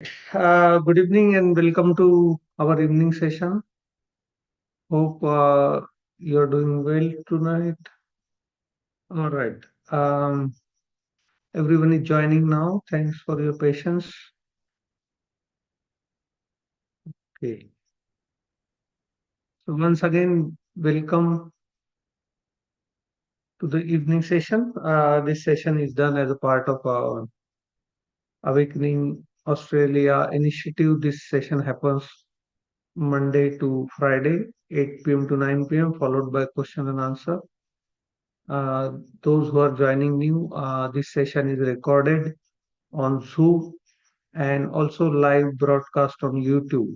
Good evening and welcome to our evening session. Hope you're doing well tonight. All right. Um, Everyone is joining now. Thanks for your patience. Okay. So once again, welcome to the evening session. This session is done as a part of Awakening Australia initiative. This session happens Monday to Friday, 8 p.m. to 9 p.m., followed by question and answer. Uh, those who are joining new, this session is recorded on Zoom and also live broadcast on YouTube,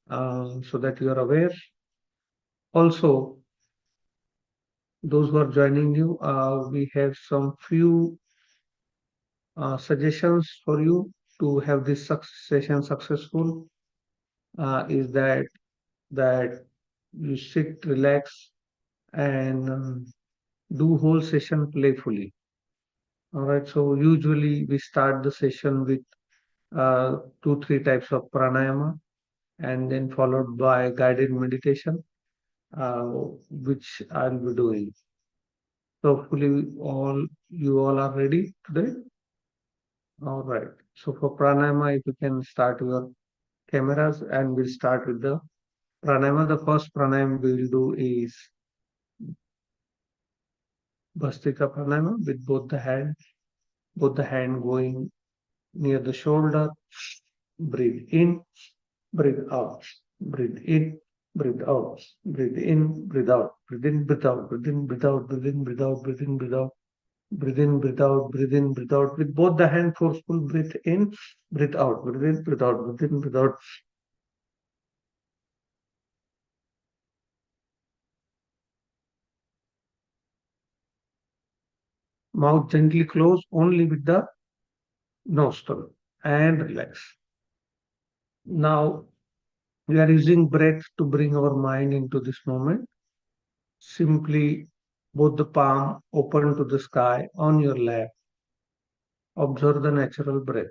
so that you are aware. Also, those who are joining new, we have some few suggestions for you to have this session successful. Is that you sit, relax, and do whole session playfully. All right. So usually we start the session with two, three types of pranayama, and then followed by guided meditation, uh, which I'll be doing. So hopefully you all are ready today. All right. So for pranayama, if you can start your cameras, and we'll start with the pranayama. The first pranayama we will do is Bhastrika pranayama with both the hand going near the shoulder. Breathe in, breathe out, breathe in, breathe out, breathe in, breathe out, breathe in, breathe out, breathe in, breathe out, breathe in, breathe out, breathe in, breathe out, breathe in, breathe out, breathe in, breathe out. With both the hand forceful breathe in, breathe out, breathe in, breathe out, breathe in, breathe out. Mouth gently close only with the nostril and relax. Now we are using breath to bring our mind into this moment. Simply both the palm open to the sky on your lap. Observe the natural breath.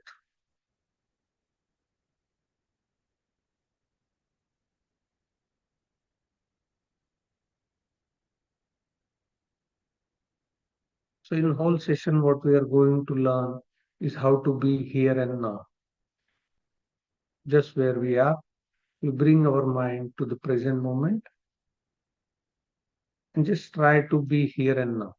So in whole session, what we are going to learn is how to be here and now, just where we are. We bring our mind to the present moment and just try to be here and now.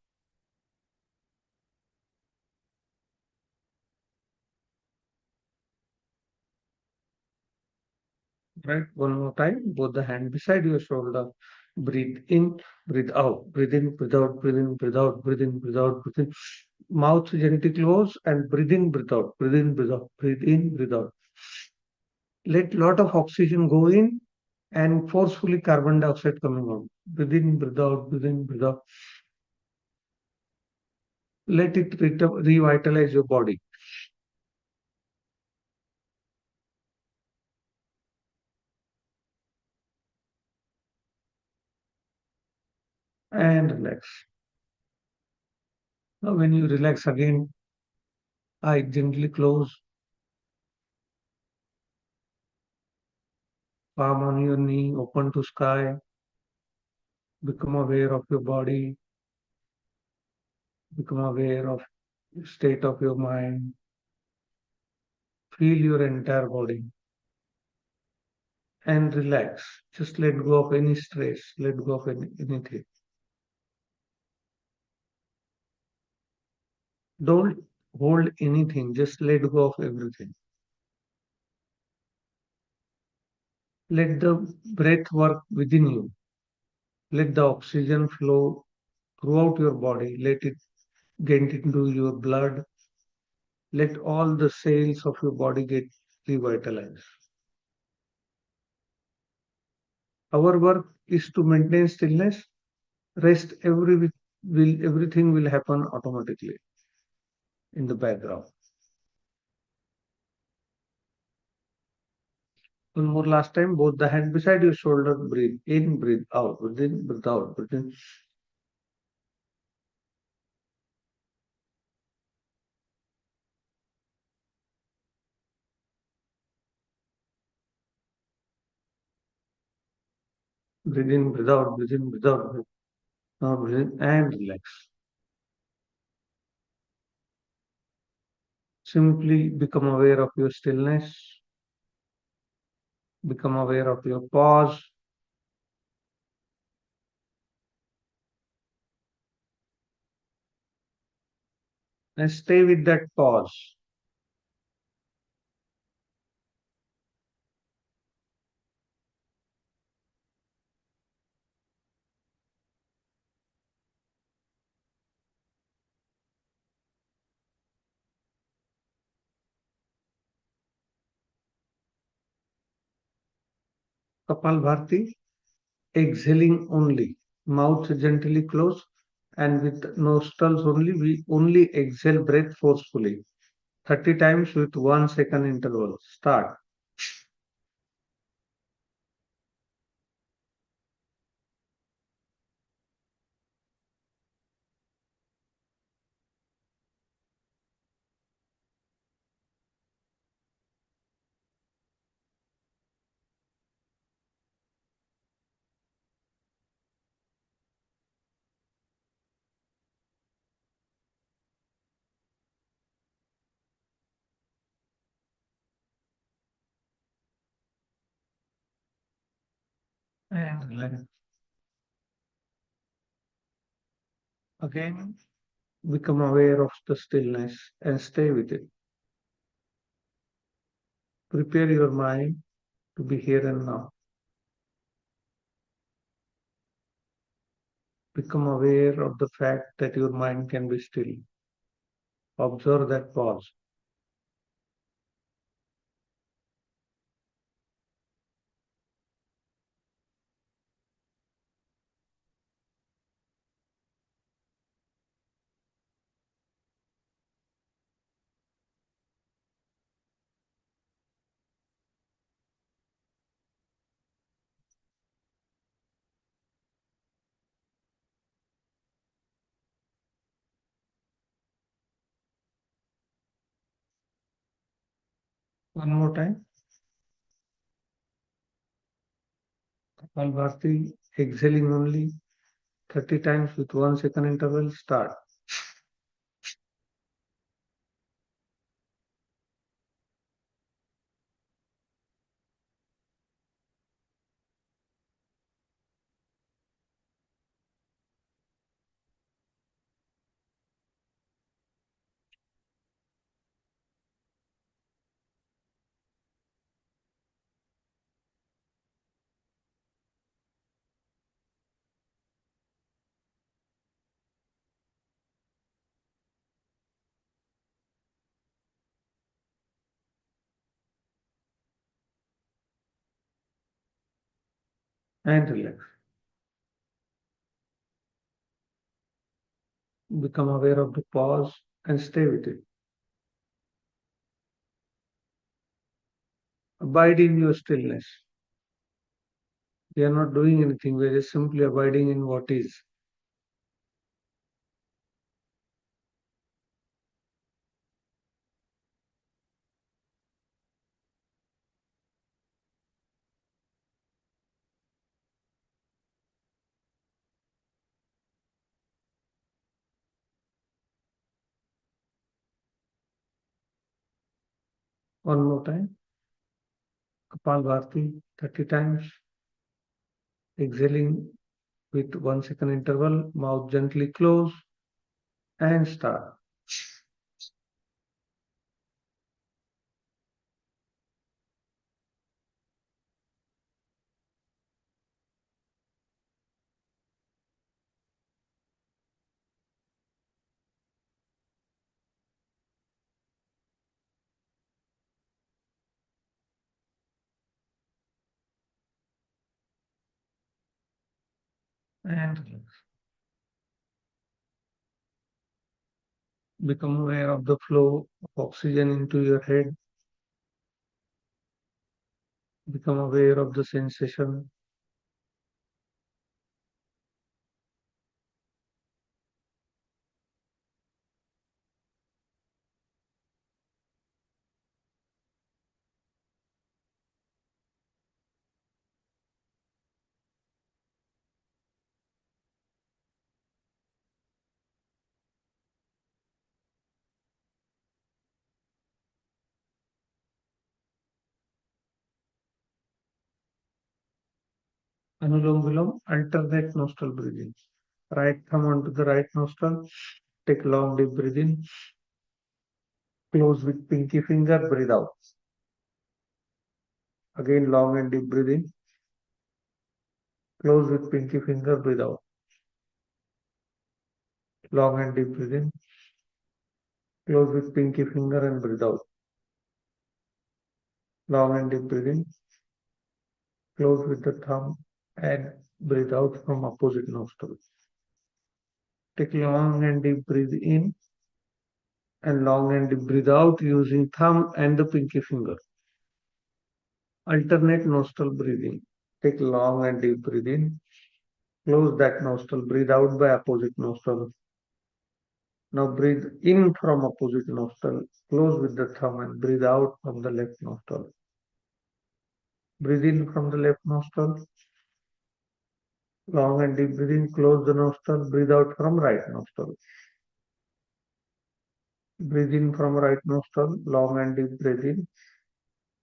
Right? One more time, both the hand beside your shoulder. Breathe in, breathe out, breathe in, breathe out, breathe in, breathe out, breathe in, breathe out, breathe in. Mouth gently close and breathe in, breathe out, breathe in, breathe out, breathe in, breathe out. Let lot of oxygen go in and forcefully carbon dioxide coming out. Breathe in, breathe out, breathe in, breathe out. Let it revitalize your body and relax. Now, when you relax again, eye gently close, palm on your knee, open to sky. Become aware of your body, become aware of the state of your mind. Feel your entire body and relax. Just let go of any stress, let go of anything. Don't hold anything, just let go of everything. Let the breath work within you. Let the oxygen flow throughout your body. Let it get into your blood. Let all the cells of your body get revitalized. Our work is to maintain stillness. Rest everything will happen automatically in the background. One more last time, both the hand beside your shoulder, breathe in, breathe out, breathe in, breathe out, breathe in. Breathe in, breathe out, breathe in, breathe out. Now breathe in and relax. Simply become aware of your stillness, become aware of your pause, and stay with that pause. Kapalbhati, exhaling only, mouth gently closed, and with nostrils only, we only exhale breath forcefully. 30 times with 1 second interval. Start. And relax. Again, become aware of the stillness and stay with it. Prepare your mind to be here and now. Become aware of the fact that your mind can be still. Observe that pause one more time. Kapalbhati, exhaling only 30 times with 1 second interval. Start. And relax. Become aware of the pause and stay with it. Abide in your stillness. We are not doing anything, we are just simply abiding in what is. One more time. Kapalbhati 30 times. Exhaling with 1 second interval. Mouth gently close and start. And relax. Become aware of the flow of oxygen into your head. Become aware of the sensation. Anulom Vilom, alternate nostril breathing. Right thumb onto the right nostril. Take long deep breath in. Close with pinky finger. Breathe out. Again long and deep breath in. Close with pinky finger. Breathe out. Long and deep breath in. Close with pinky finger and breathe out. Long and deep breath in. Close with the thumb and breathe out from opposite nostril. Take long and deep breath in and long and deep breathe out using thumb and the pinky finger. Alternate nostril breathing. Take long and deep breath in. Close that nostril. Breathe out by opposite nostril. Now breathe in from opposite nostril. Close with the thumb and breathe out from the left nostril. Breathe in from the left nostril. Long and deep breathe in. Close the nostril. Breathe out from right nostril. Breathe in from right nostril. Long and deep breathe in.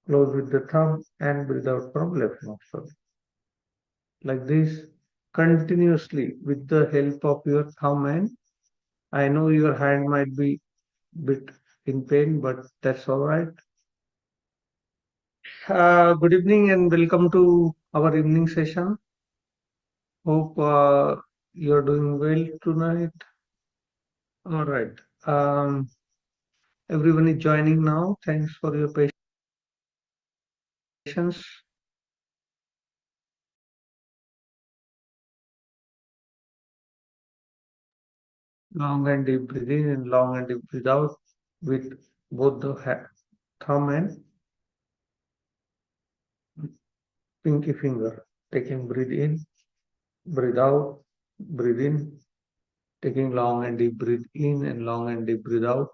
Close with the thumb and breathe out from left nostril. Like this, continuously with the help of your thumb, and I know your hand might be bit in pain, but that's all right. Good evening and welcome to our evening session. Hope you're doing well tonight. All right. Um, Everyone is joining now. Thanks for your patience. Long and deep breathe in and long and deep breathe out with both the thumb and pinky finger. Taking breathe in, breathe out, breathe in, taking long and deep breathe in and long and deep breathe out,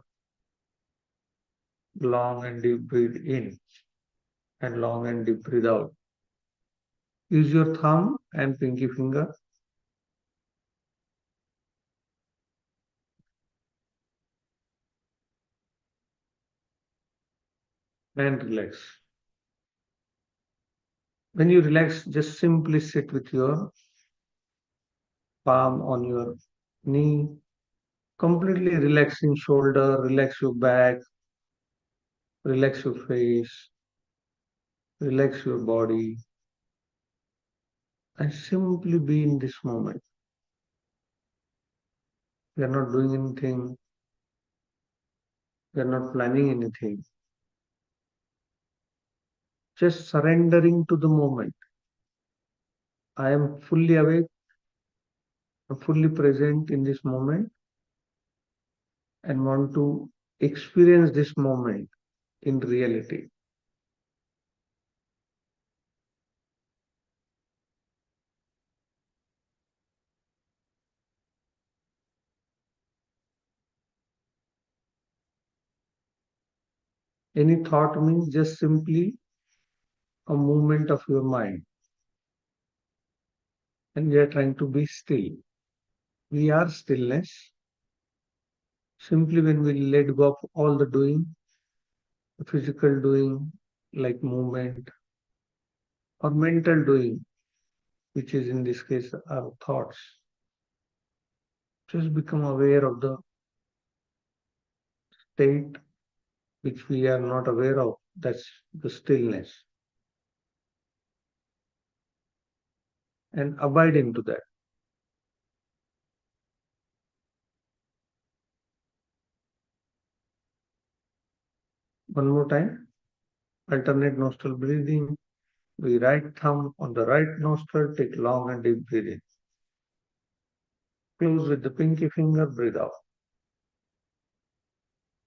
long and deep breathe in and long and deep breathe out. Use your thumb and pinky finger and relax. When you relax, just simply sit with your palm on your knee, completely relaxing shoulder, relax your back, relax your face, relax your body, and simply be in this moment. We are not doing anything, we are not planning anything, just surrendering to the moment. I am fully awake, I'm fully present in this moment, and want to experience this moment in reality. Any thought means just simply a movement of your mind, and we are trying to be still. We are stillness. Simply when we let go of all the doing, the physical doing, like movement, or mental doing, which is in this case our thoughts, just become aware of the state which we are not aware of. That's the stillness. And abide into that. One more time. Alternate nostril breathing. We right thumb on the right nostril, take long and deep breathing. Close with the pinky finger, breathe out.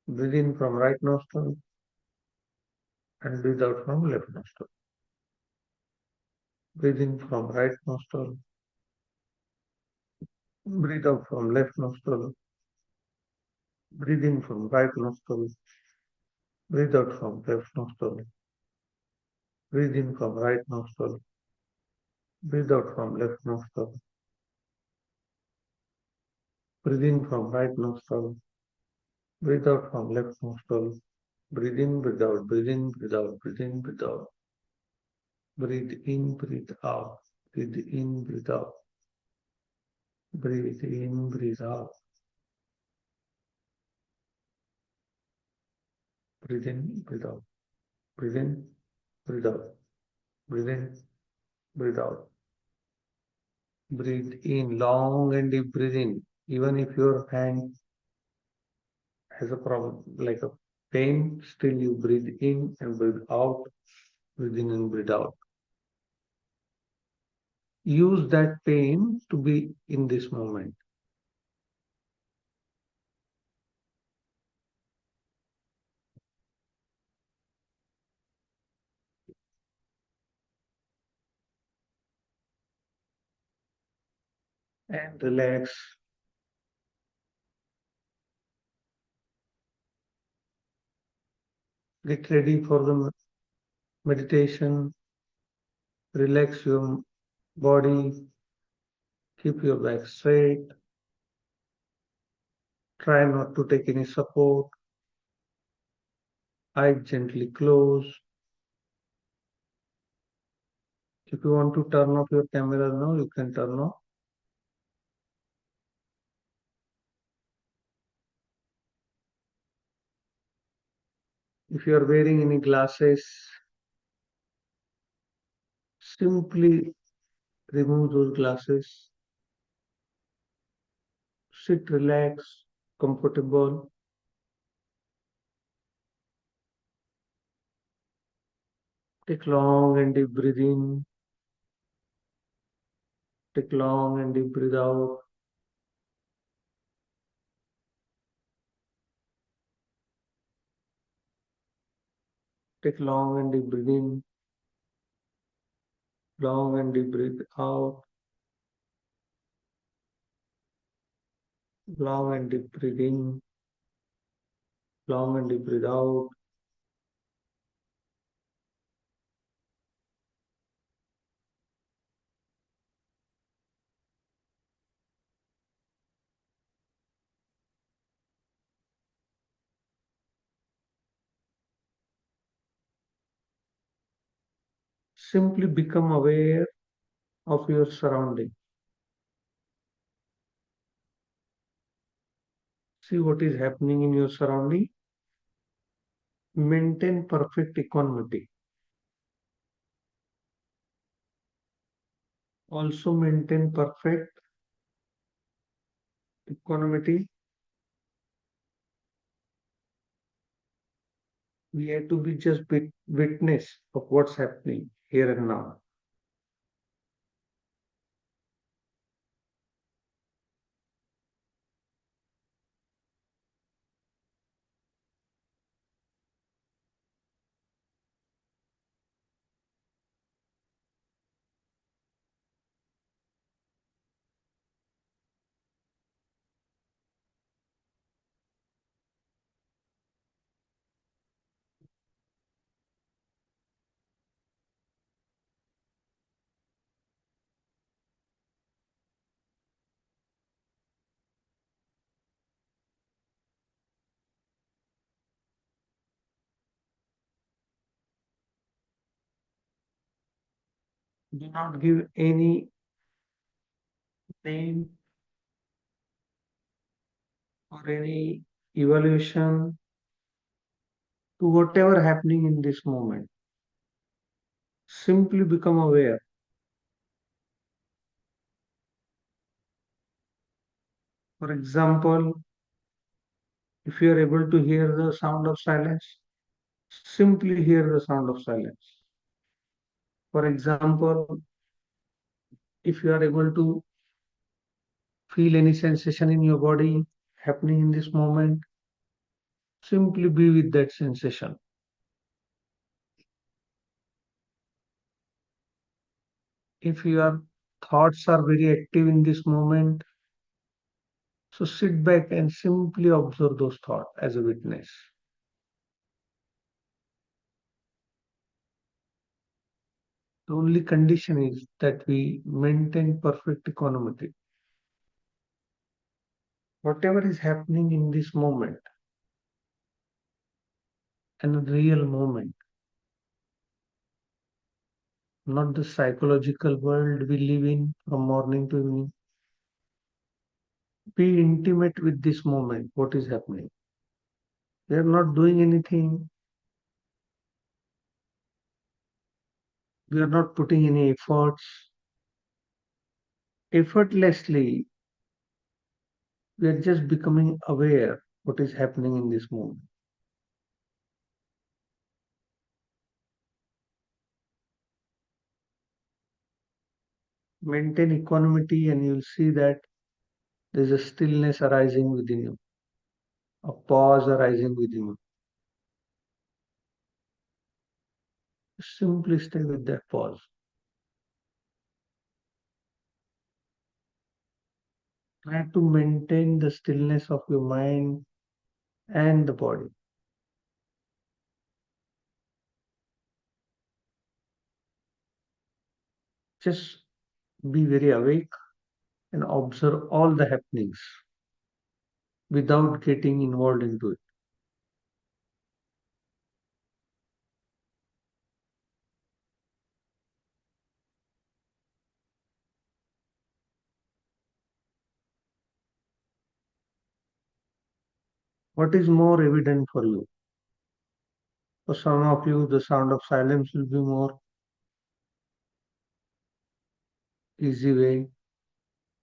Breathe in from right nostril and breathe out from left nostril. Breathe in from right nostril, breathe out from left nostril. Breathe in from right nostril, breathe out from left nostril. Breathe in from right nostril, breathe out from left nostril. Breathe in from right nostril, breathe out from left nostril. Breathe in, breathe out, breathe in, breathe out, breathe in, breathe out. Breathe in, breathe out. Breathe in, breathe out. Breathe in, breathe out. Breathe in, breathe out. Breathe in, breathe out. Breathe in, breathe out. Breathe in, long and deep breathe in. Even if your hand has a problem, like a pain, still you breathe in and breathe out. Breathe in and breathe out. Use that pain to be in this moment. And relax. Get ready for the meditation. Relax your body. Keep your back straight. Try not to take any support. Eyes gently close. If you want to turn off your camera now, you can turn off. If you are wearing any glasses, simply remove those glasses. Sit relaxed, comfortable. Take long and deep breath in. Take long and deep breath out. Take long and deep breath in. Long and deep breath out. Long and deep breath in. Long and deep breath out. Simply become aware of your surrounding. See what is happening in your surrounding. Maintain perfect equanimity. Also maintain perfect equanimity. We have to be just witness of what's happening here and now. Do not give any name or any evaluation to whatever happening in this moment. Simply become aware. For example, if you are able to hear the sound of silence, simply hear the sound of silence. For example, if you are able to feel any sensation in your body happening in this moment, simply be with that sensation. If your thoughts are very active in this moment, so sit back and simply observe those thoughts as a witness. The only condition is that we maintain perfect equanimity. Whatever is happening in this moment, and a real moment, not the psychological world we live in from morning to evening. Be intimate with this moment, what is happening. We are not doing anything, we are not putting any efforts. Effortlessly, we are just becoming aware what is happening in this moment. Maintain equanimity, and you'll see that there's a stillness arising within you, a pause arising within you. Simply stay with that pause. Try to maintain the stillness of your mind and the body. Just be very awake and observe all the happenings without getting involved into it. What is more evident for you? For some of you, the sound of silence will be more easy way.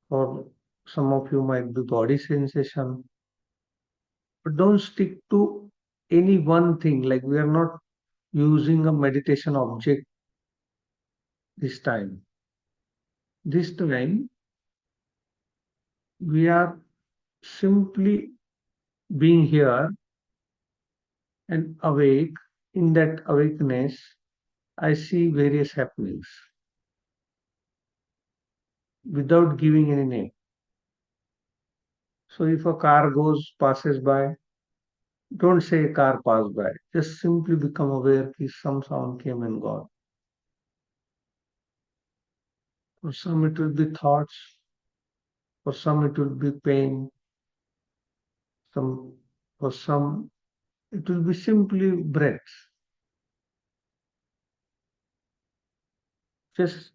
For some of you might be body sensation. But don't stick to any one thing. Like we are not using a meditation object this time. This time we are simply being here and awake. In that awakeness, I see various happenings without giving any name. So if a car passes by, don't say a car passed by. Just simply become aware that some sound came and gone. For some it will be thoughts, for some it will be pain, some for some it will be simply breaths. Just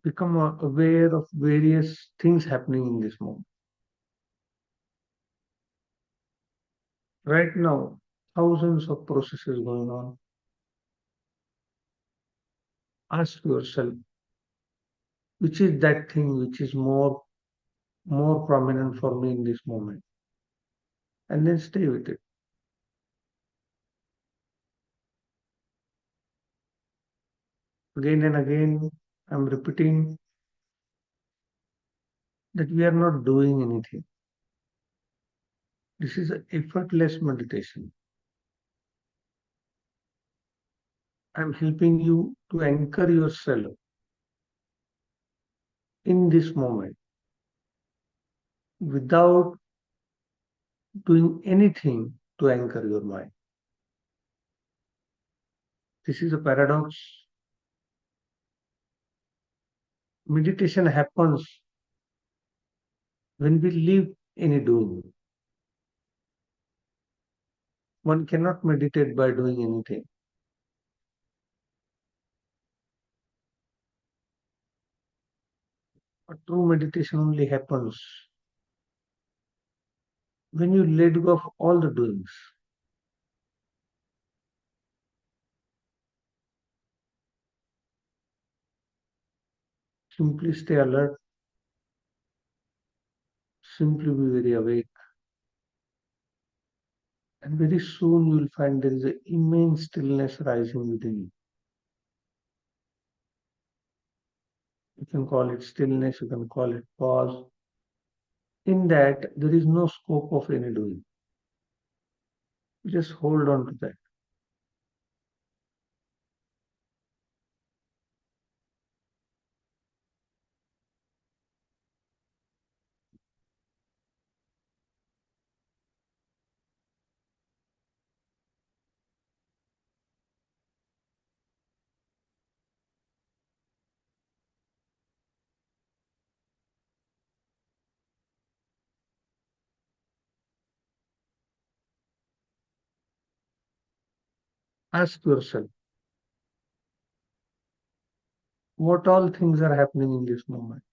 become aware of various things happening in this moment. Right now, thousands of processes going on. Ask yourself, which is that thing which is more prominent for me in this moment, and then stay with it. Again and again, I'm repeating that we are not doing anything. This is an effortless meditation. I'm helping you to anchor yourself in this moment without doing anything to anchor your mind. This is a paradox. Meditation happens when we leave any doing. One cannot meditate by doing anything. But true meditation only happens when you let go of all the doings. Simply stay alert, simply be very awake, and very soon you will find there is an immense stillness rising within you. You can call it stillness, you can call it pause. In that, there is no scope of any doing. Just hold on to that. Ask yourself, What all things are happening in this moment?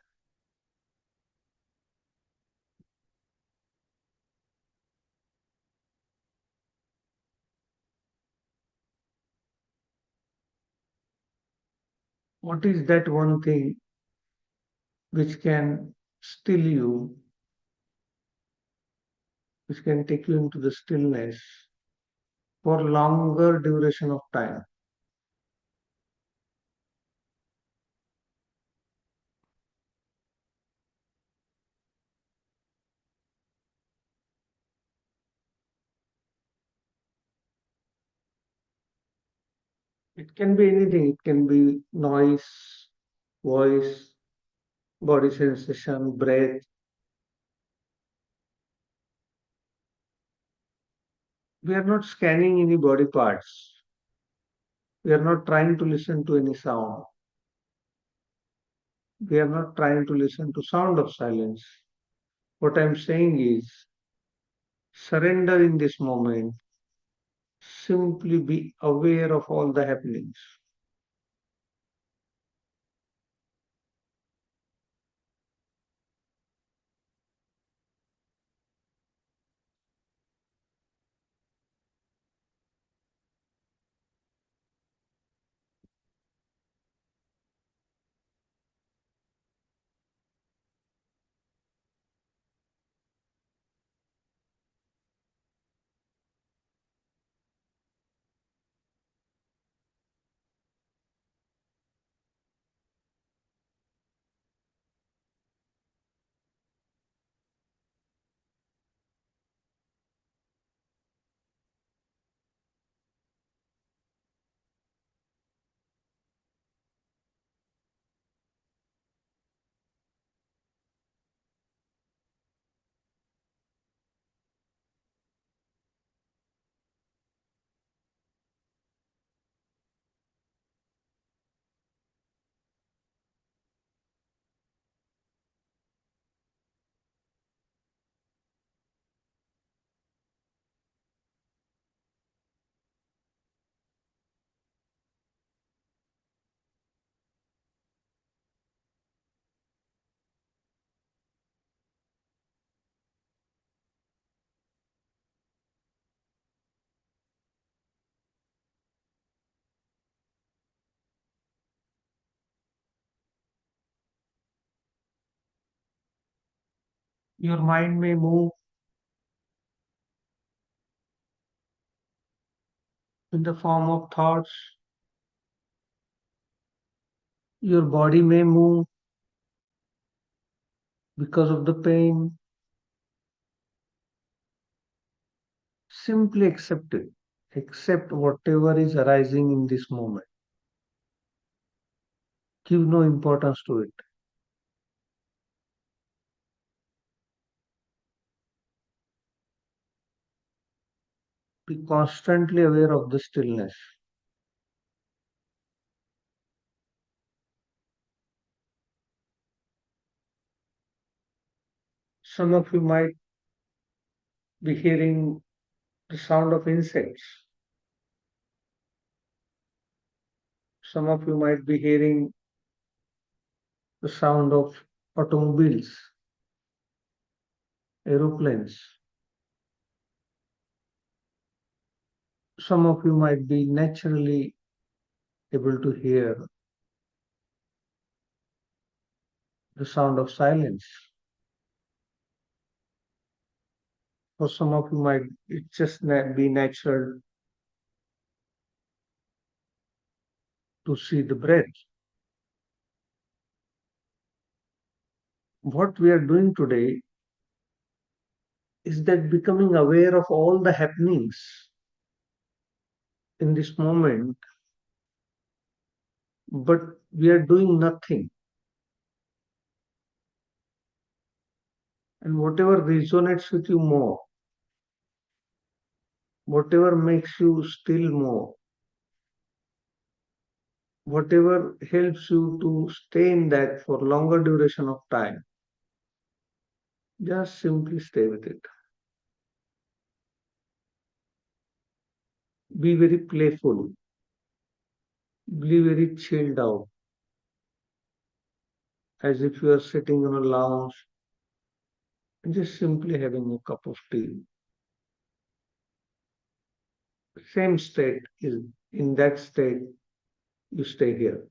What is that one thing which can still you, which can take you into the stillness for longer duration of time? It can be anything. It can be noise, voice, body sensation, breath. We are not scanning any body parts. We are not trying to listen to any sound. We are not trying to listen to sound of silence. What I'm saying is surrender in this moment. Simply be aware of all the happenings. Your mind may move in the form of thoughts. Your body may move because of the pain. Simply accept it. Accept whatever is arising in this moment. Give no importance to it. Be constantly aware of the stillness. Some of you might be hearing the sound of insects. Some of you might be hearing the sound of automobiles, aeroplanes. Some of you might be naturally able to hear the sound of silence. For some of you might it just be natural to see the breath. What we are doing today is that becoming aware of all the happenings in this moment, but we are doing nothing. And whatever resonates with you more, whatever makes you still more, whatever helps you to stay in that for longer duration of time, just simply stay with it. Be very playful, be very chilled out. as if you are sitting on a lounge and just simply having a cup of tea. Same state is in that state, you stay here.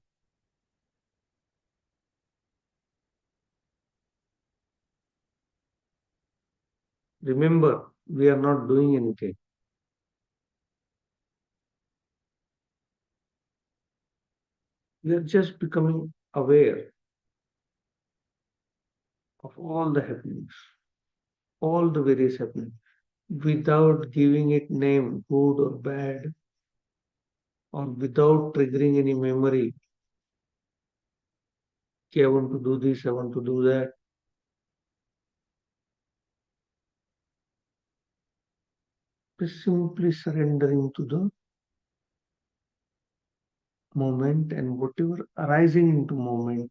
Remember, we are not doing anything. We are just becoming aware of all the happenings, all the various happenings, without giving it name, good or bad, or without triggering any memory. Okay, I want to do this, I want to do that. Just simply surrendering to the moment and whatever arising into moment,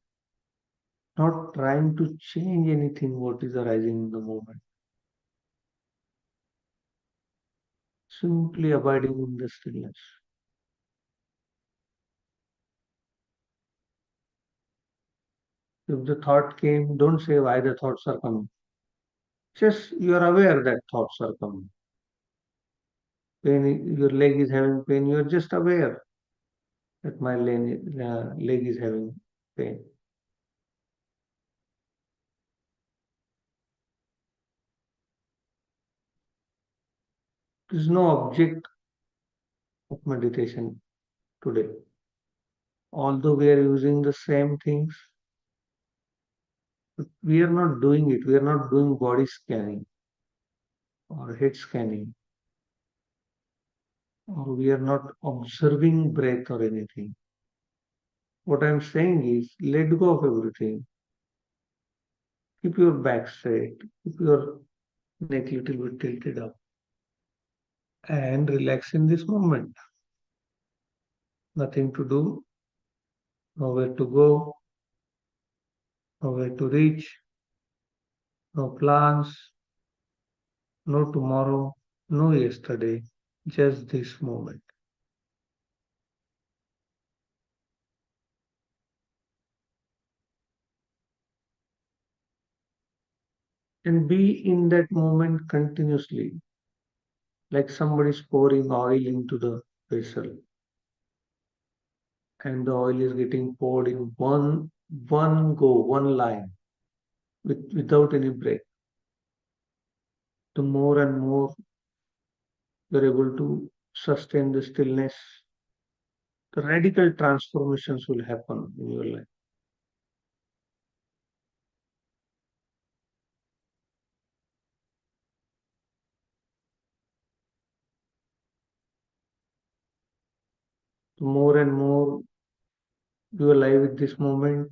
not trying to change anything what is arising in the moment. Simply abiding in the stillness. If the thought came, don't say why the thoughts are coming. Just you are aware that thoughts are coming. When your leg is having pain, you are just aware that my leg is having pain. There is no object of meditation today. Although we are using the same things, but we are not doing it. We are not doing body scanning or head scanning, or we are not observing breath or anything. What I'm saying is let go of everything. Keep your back straight. Keep your neck little bit tilted up and relax in this moment. Nothing to do, nowhere to go, nowhere to reach, no plans, no tomorrow, no yesterday, just this moment. And be in that moment continuously, like somebody's pouring oil into the vessel, and the oil is getting poured in one go, one line, without any break. The more and more you're able to sustain the stillness, the radical transformations will happen in your life. The more and more you are alive with this moment,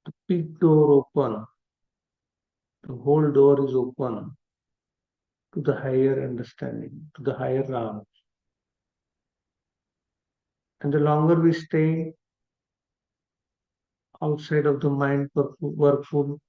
the big door open, the whole door is open to the higher understanding, to the higher realm. And the longer we stay outside of the mind workful,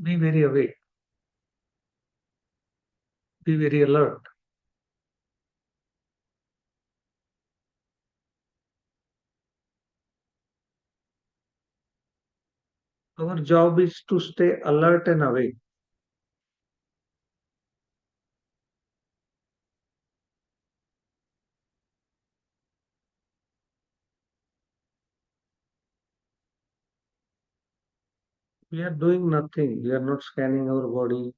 be very awake, be very alert. Our job is to stay alert and awake. We are doing nothing. We are not scanning our body.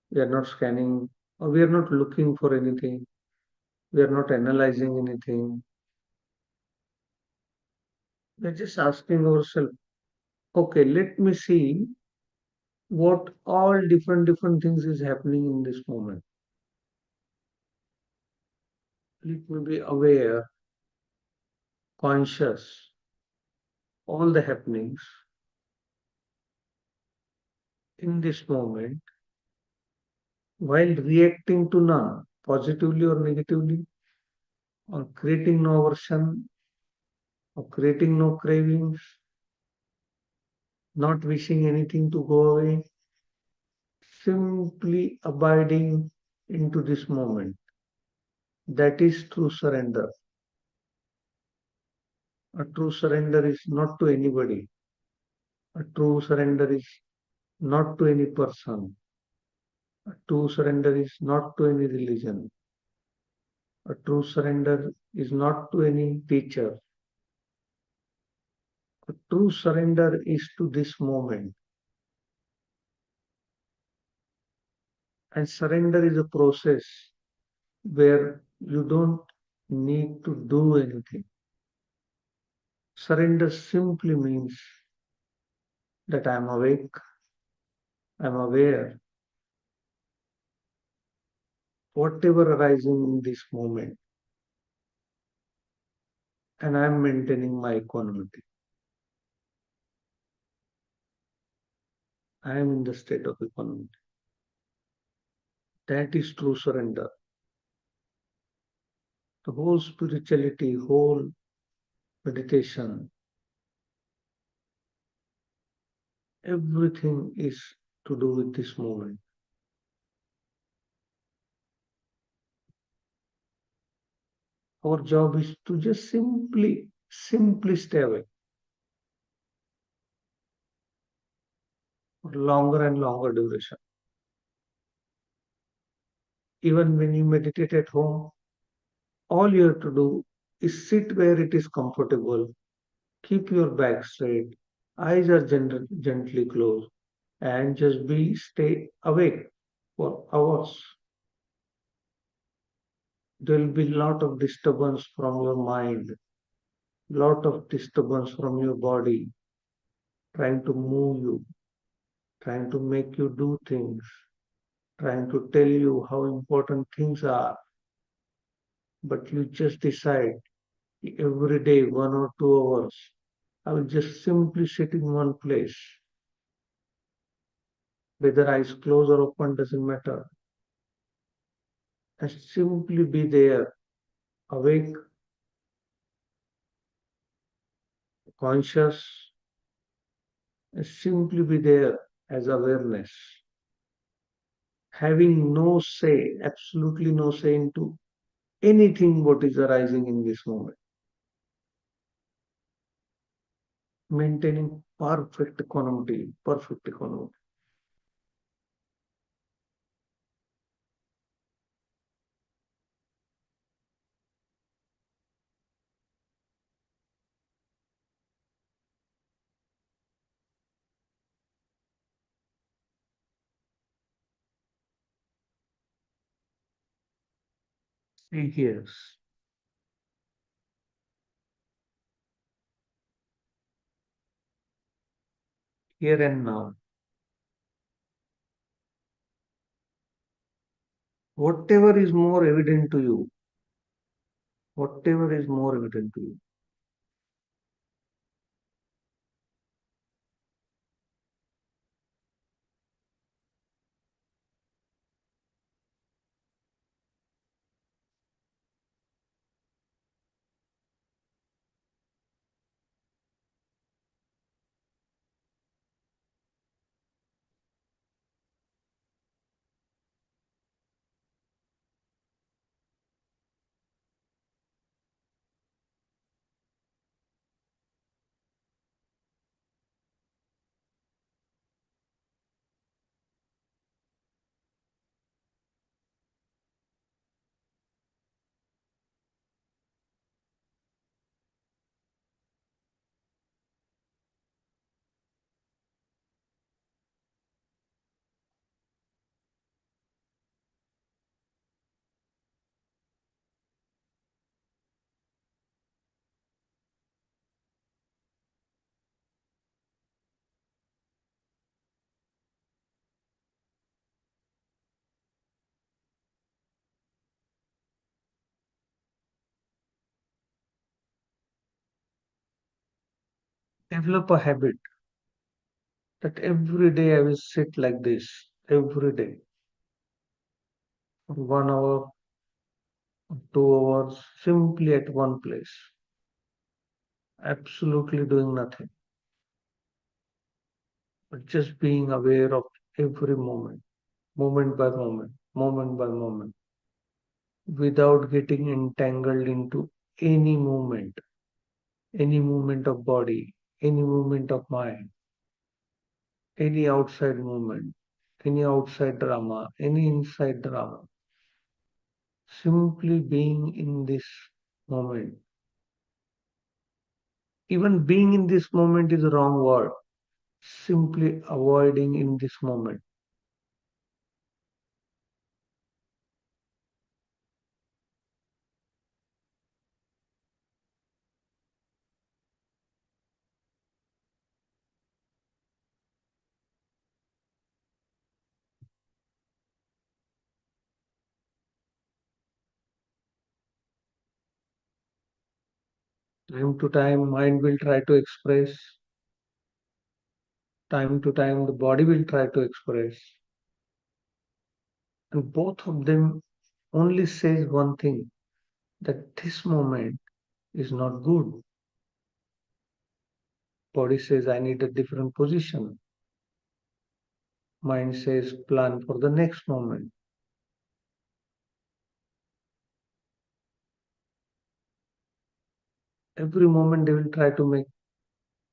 We are not scanning, or we are not looking for anything. We are not analyzing anything. We are just asking ourselves, okay, let me see what all different things is happening in this moment. Let me be aware, conscious, all the happenings in this moment while reacting to none, positively or negatively, or creating no aversion, or creating no cravings, not wishing anything to go away, simply abiding into this moment. That is true surrender. A true surrender is not to anybody. A true surrender is not to any person. A true surrender is not to any religion. A true surrender is not to any teacher. A true surrender is to this moment. And surrender is a process where you don't need to do anything. Surrender simply means that I am awake, I am aware, whatever arising in this moment, and I am maintaining my equanimity. I am in the state of equanimity. That is true surrender. The whole spirituality, whole meditation, everything is to do with this moment. Our job is to just simply stay away for longer and longer duration. Even when you meditate at home, all you have to do is sit where it is comfortable, keep your back straight, eyes are gently closed, and just stay awake for hours. There will be lot of disturbance from your mind, lot of disturbance from your body, trying to move you, trying to make you do things, trying to tell you how important things are. But you just decide every day, 1 or 2 hours, I will just simply sit in one place. Whether eyes closed or open doesn't matter. And simply be there, awake, conscious, and simply be there as awareness. Having no say, absolutely no say into anything what is arising in this moment. Maintaining perfect equanimity, perfect equanimity. Stay here, here and now. Whatever is more evident to you, whatever is more evident to you. Develop a habit that every day I will sit like this, every day, for 1 hour, 2 hours, simply at one place, absolutely doing nothing, but just being aware of every moment, moment by moment, without getting entangled into any any movement of body, any movement of mind, any outside movement, any outside drama, any inside drama. Simply being in this moment. Even being in this moment is a wrong word. Simply avoiding in this moment. Time to time, mind will try to express. Time to time, the body will try to express. And both of them only says one thing, that this moment is not good. Body says, I need a different position. Mind says, plan for the next moment. Every moment they will try to make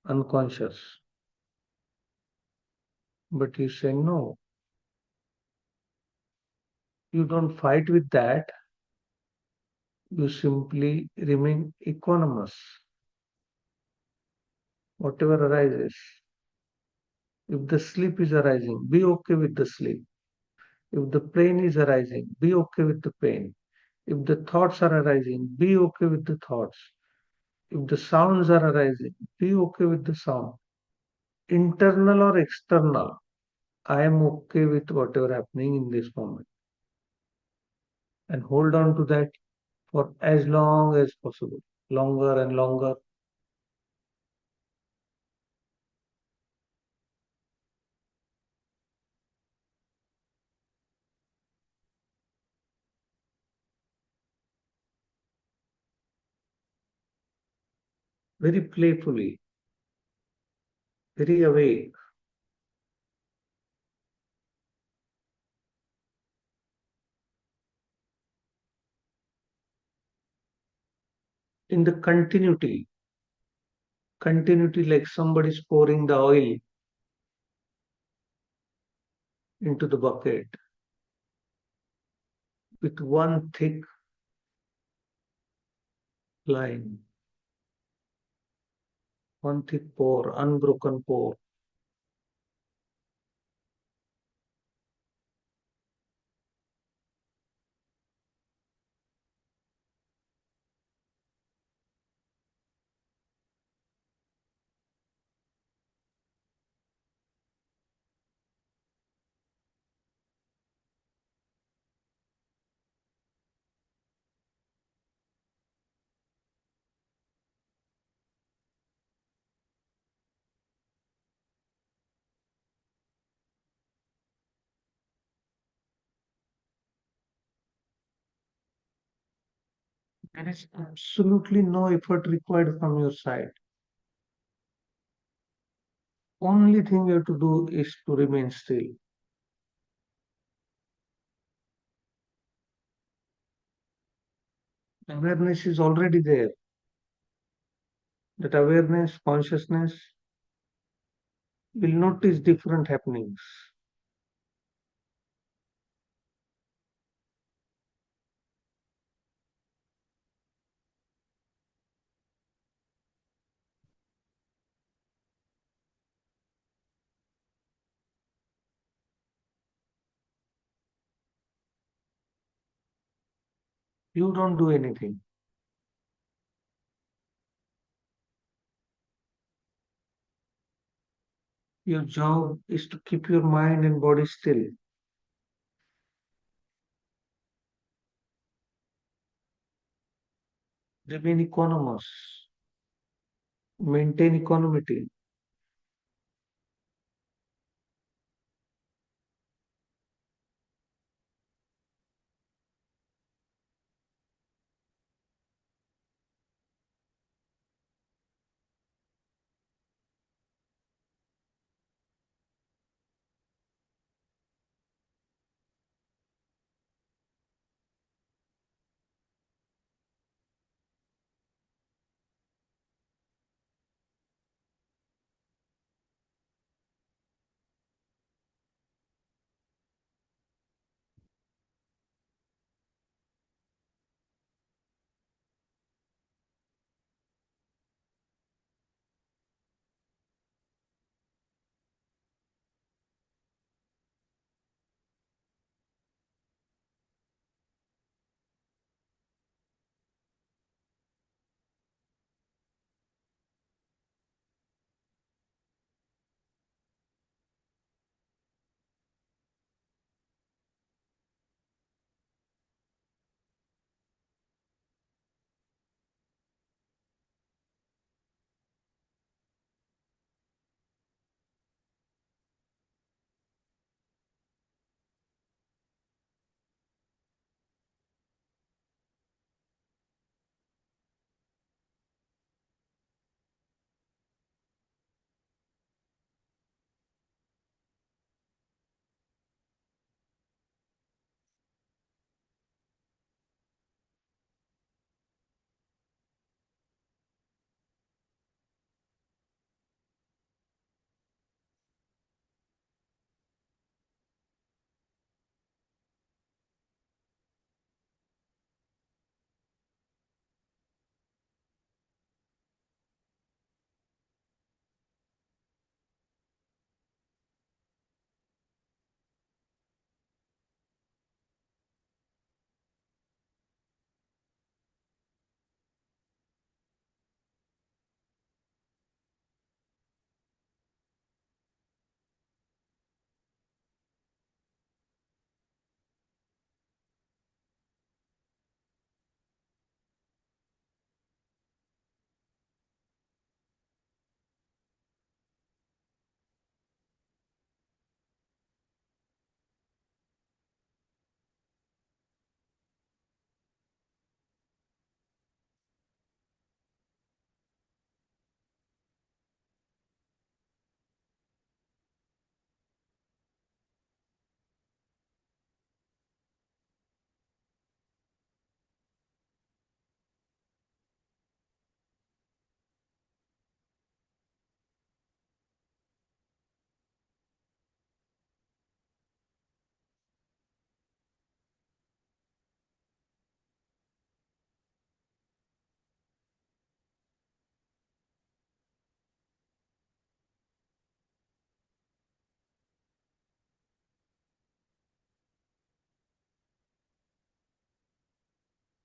unconscious. But you say, no, you don't fight with that. You simply remain equanimous, whatever arises. If the sleep is arising, be okay with the sleep. If the pain is arising, be okay with the pain. If the thoughts are arising, be okay with the thoughts. If the sounds are arising, be okay with the sound. Internal or external, I am okay with whatever happening in this moment. And hold on to that for as long as possible, longer and longer. Very playfully, very awake, in the continuity like somebody's pouring the oil into the bucket with one thick line, one thick pour, unbroken pour. There is absolutely no effort required from your side. Only thing you have to do is to remain still. Awareness is already there. That awareness, consciousness will notice different happenings. You don't do anything. Your job is to keep your mind and body still. Remain equanimous. maintain equanimity.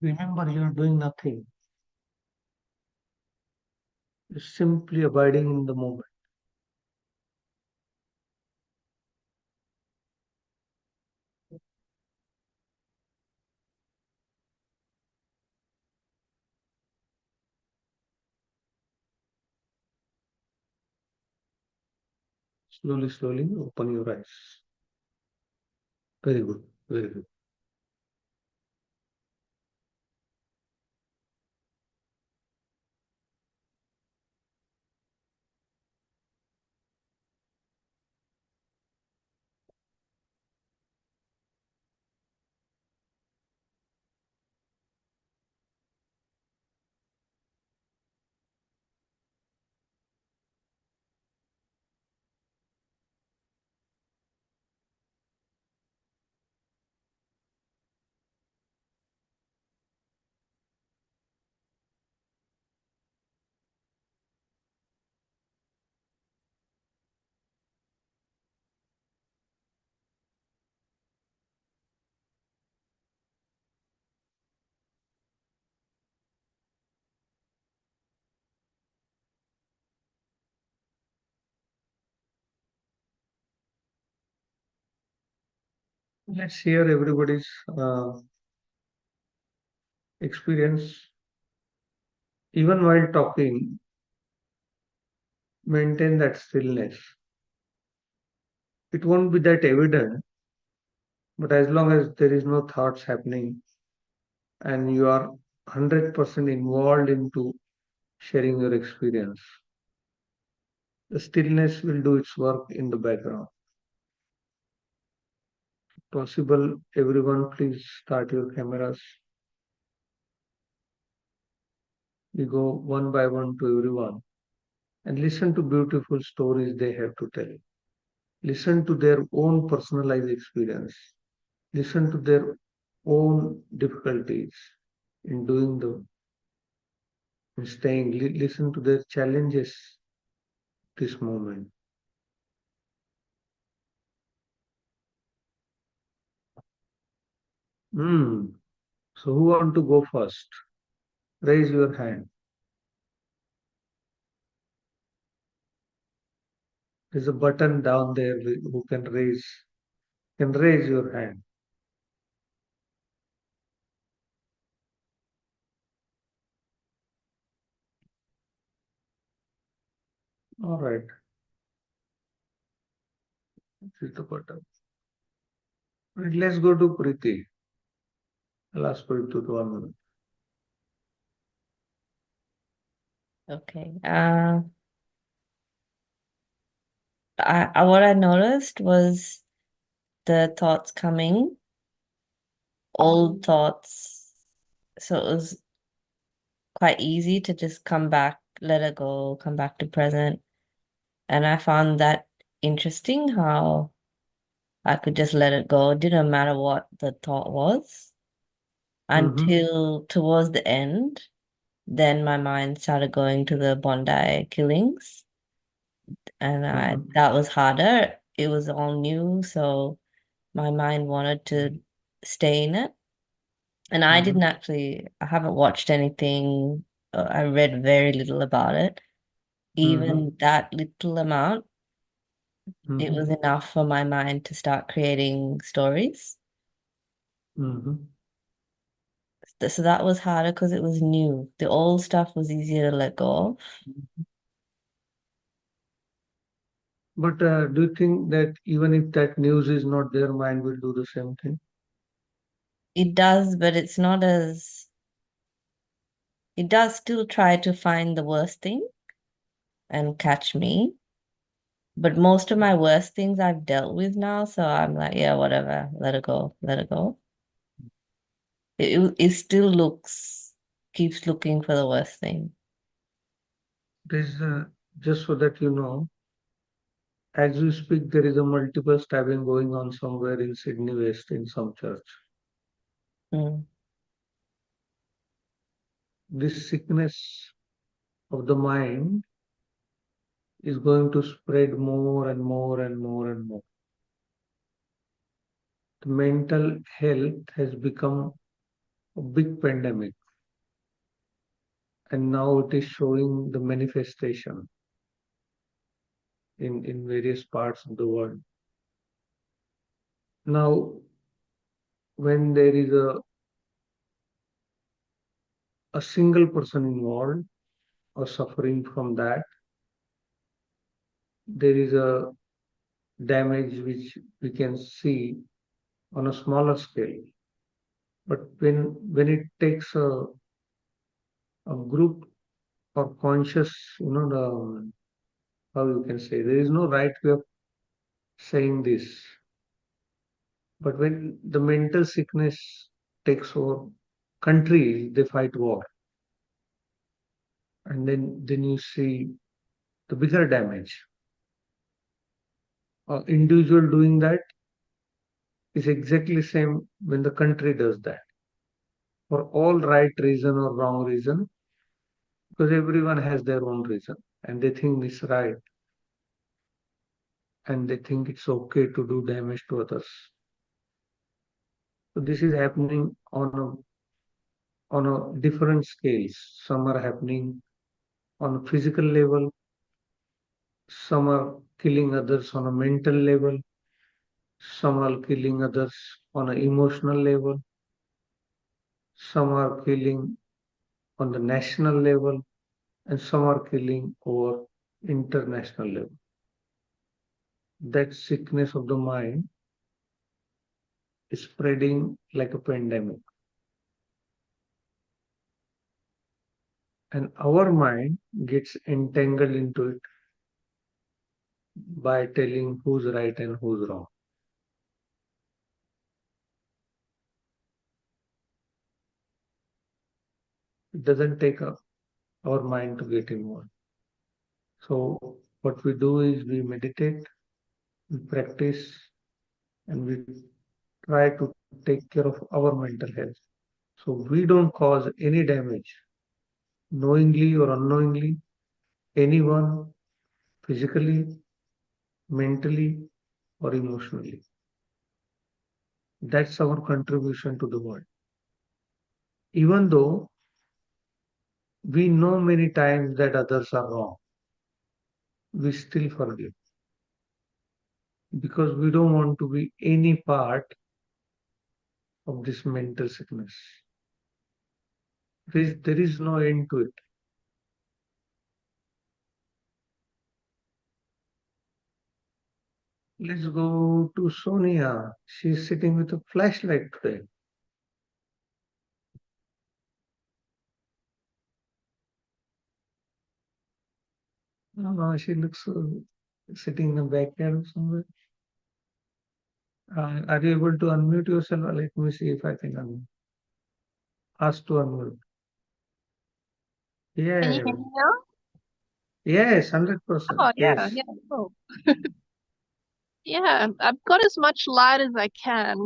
Remember, you are doing nothing. You're simply abiding in the moment. Slowly, slowly open your eyes. Very good. Very good. Let's hear everybody's experience. Even while talking, maintain that stillness. It won't be that evident, but as long as there is no thoughts happening and you are 100% involved into sharing your experience, the stillness will do its work in the background. Possible, everyone, please start your cameras. We go one by one to everyone and listen to beautiful stories they have to tell. Listen to their own personalized experience. Listen to their own difficulties in doing the in staying. Listen to their challenges this moment. Hmm. So who want to go first? Raise your hand. There's a button down there who can raise your hand. All right. This is the button. Right, let's go to Preeti. I'll ask Preeti to 1 minute. Okay. What I noticed was the thoughts coming, old thoughts. So it was quite easy to just come back, let it go, come back to present. And I found that interesting how I could just let it go. It didn't matter what the thought was Mm-hmm. until towards the end. Then my mind started going to the Bondi killings, and Mm-hmm. that was harder. It was all new, so my mind wanted to stay in it. And Mm-hmm. I haven't watched anything. I read very little about it. Mm-hmm. Even that little amount, it Mm-hmm. was enough for my mind to start creating stories. Mm-hmm. So that was harder because it was new. The old stuff was easier to let go of. But do you think that even if that news is not there, mind will do the same thing? It does, but it does still try to find the worst thing and catch me. But most of my worst things I've dealt with now, so I'm like, yeah, whatever, let it go, let it go. It still keeps looking for the worst thing. This just so that you know, as we speak, there is a multiple stabbing going on somewhere in Sydney West in some church. Mm, This sickness of the mind is going to spread more and more and more and more. The mental health has become a big pandemic, and now it is showing the manifestation in various parts of the world. Now, when there is a single person involved or suffering from that, there is a damage which we can see on a smaller scale. But when it takes a group or conscious, the how you can say, there is no right way of saying this. But when the mental sickness takes over countries, they fight war. And then you see the bigger damage. Individual doing that is exactly same when the country does that for all right reason or wrong reason, because everyone has their own reason and they think it's right and they think it's okay to do damage to others. So this is happening on a different scales. Some are happening on a physical level, some are killing others on a mental level, some are killing others on an emotional level, some are killing on the national level, and some are killing over international level. That sickness of the mind is spreading like a pandemic. And our mind gets entangled into it by telling who's right and who's wrong. It doesn't take our mind to get involved. So, what we do is we meditate, we practice, and we try to take care of our mental health. So, we don't cause any damage, knowingly or unknowingly, anyone, physically, mentally, or emotionally. That's our contribution to the world. Even though we know many times that others are wrong, we still forgive because we don't want to be any part of this mental sickness. There is no end to it. Let's go to Sonia. She's sitting with a flashlight today. She looks sitting in the backyard somewhere. Are you able to unmute yourself? Let me see if I can unmute. Ask to unmute. Can you Yeah. hear me now? Yes, 100%. Oh, yeah, Yes. yeah, cool. Yeah, I've got as much light as I can.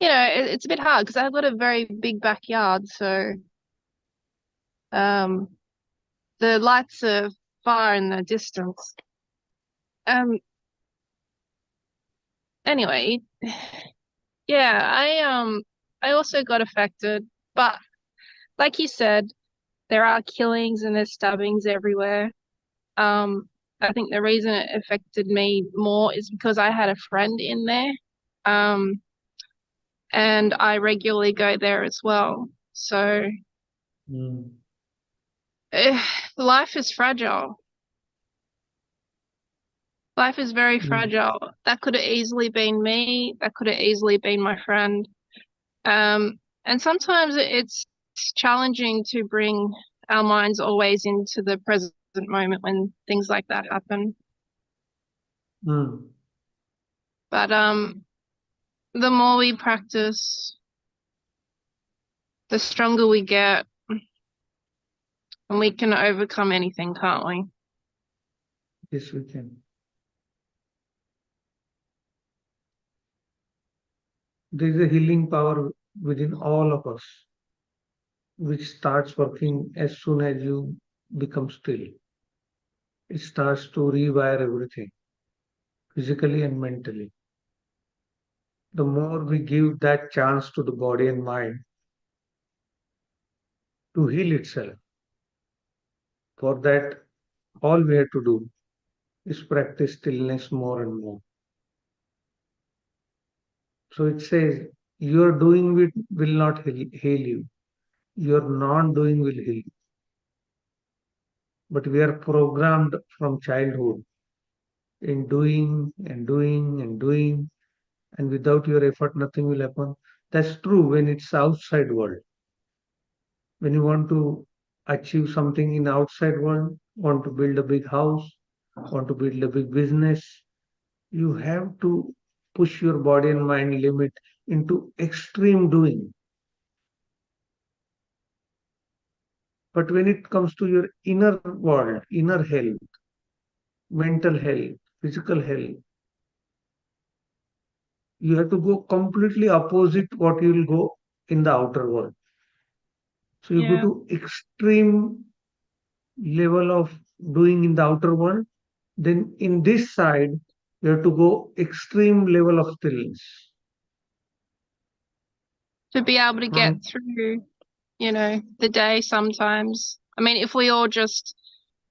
It's a bit hard because I've got a very big backyard, so um, the lights are far in the distance. Um, anyway, yeah, I also got affected, but like you said, there are killings and there's stabbings everywhere. I think the reason it affected me more is because I had a friend in there. And I regularly go there as well. So Mm. life is fragile. Life is very fragile. That could have easily been me. That could have easily been my friend. And sometimes it's challenging to bring our minds always into the present moment when things like that happen. Mm. But the more we practice, the stronger we get, and we can overcome anything, can't we? Yes, we can. There is a healing power within all of us, which starts working as soon as you become still. It starts to rewire everything, physically and mentally. The more we give that chance to the body and mind to heal itself, for that, all we have to do is practice stillness more and more. So it says, your doing it will not heal you. Your not doing will heal you. But we are programmed from childhood in doing and doing and doing, and without your effort, nothing will happen. That's true when it's outside world. When you want to achieve something in outside world, want to build a big house, want to build a big business, you have to push your body and mind limit into extreme doing. But when it comes to your inner world, inner health, mental health, physical health, you have to go completely opposite what you will go in the outer world. So you go Yeah. to extreme level of doing in the outer world, then in this side, you have to go extreme level of stillness. To be able to get From through, the day sometimes. I mean, if we all just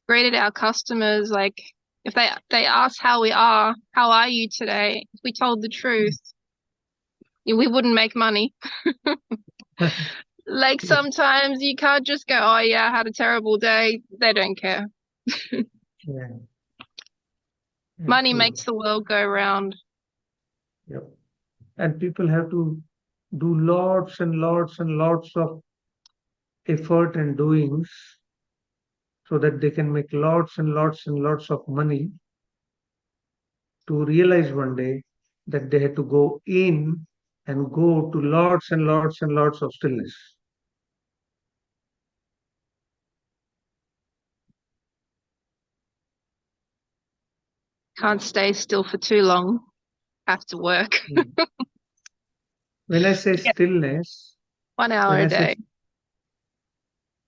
greeted our customers, like if they ask how we are, how are you today? If we told the truth, we wouldn't make money. Like sometimes you can't just go, oh yeah, I had a terrible day. They don't care. Yeah. Money True. makes the world go round. Yep. And people have to do lots and lots and lots of effort and doings so that they can make lots and lots and lots of money to realize one day that they had to go in and go to lots and lots and lots of stillness. Can't stay still for too long. Have to work. When I say Yeah. stillness, 1 hour when a I say day.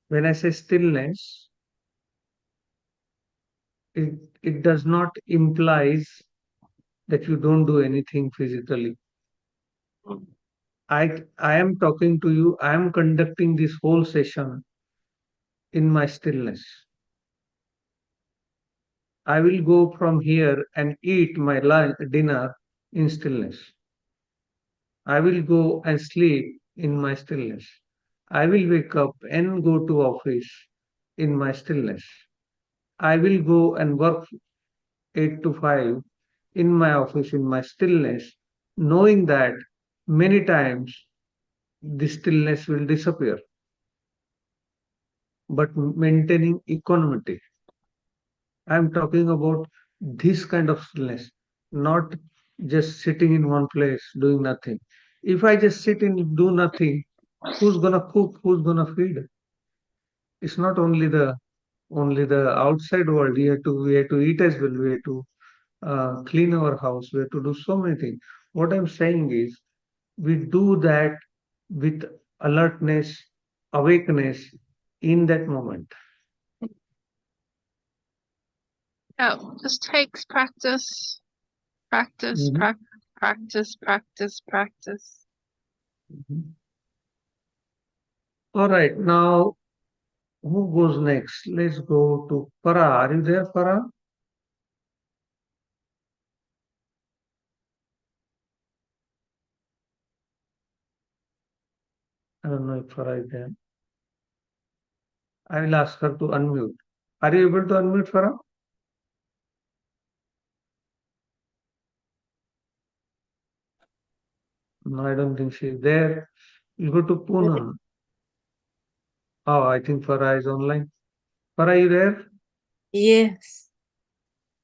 when I say stillness, it does not implies that you don't do anything physically. I am talking to you, I am conducting this whole session in my stillness. I will go from here and eat my dinner in stillness. I will go and sleep in my stillness. I will wake up and go to office in my stillness. I will go and work 8 to 5 in my office in my stillness, knowing that many times the stillness will disappear, but maintaining equanimity. I'm talking about this kind of stillness, not just sitting in one place doing nothing. If I just sit and do nothing, who's gonna cook? Who's gonna feed? It's not only the outside world. We have to eat as well. We have to clean our house. We have to do so many things. What I'm saying is, we do that with alertness, awakeness in that moment. Yeah, just takes practice. Practice, Mhm. practice, practice, practice, practice. Mhm. All right, now who goes next? Let's go to Farah. Are you there, Farah? I don't know if Farah is there. I will ask her to unmute. Are you able to unmute, Farah? No, I don't think she is there. We'll go to Poonam. Oh, I think Farah is online. Farah, are you there? Yes.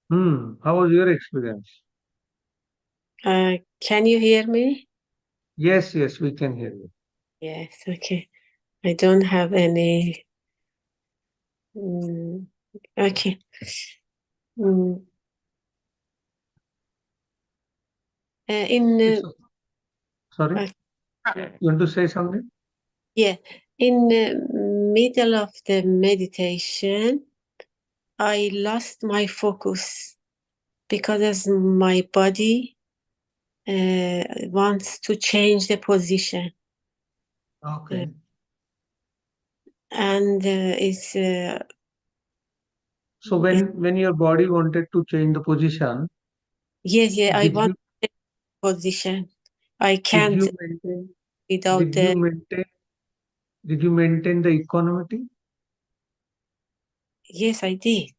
How was your experience? Can you hear me? Yes, yes, we can hear you. Yes, okay. I don't have any. Okay. Mm, in Sorry, uh, you want to say something? yeah, in the middle of the meditation, I lost my focus because as my body wants to change the position, Okay. and it's So when your body wanted to change the position, yeah, I did want you the position. I did can't you maintain without did you the. maintain did you maintain the equanimity? Yes, I did.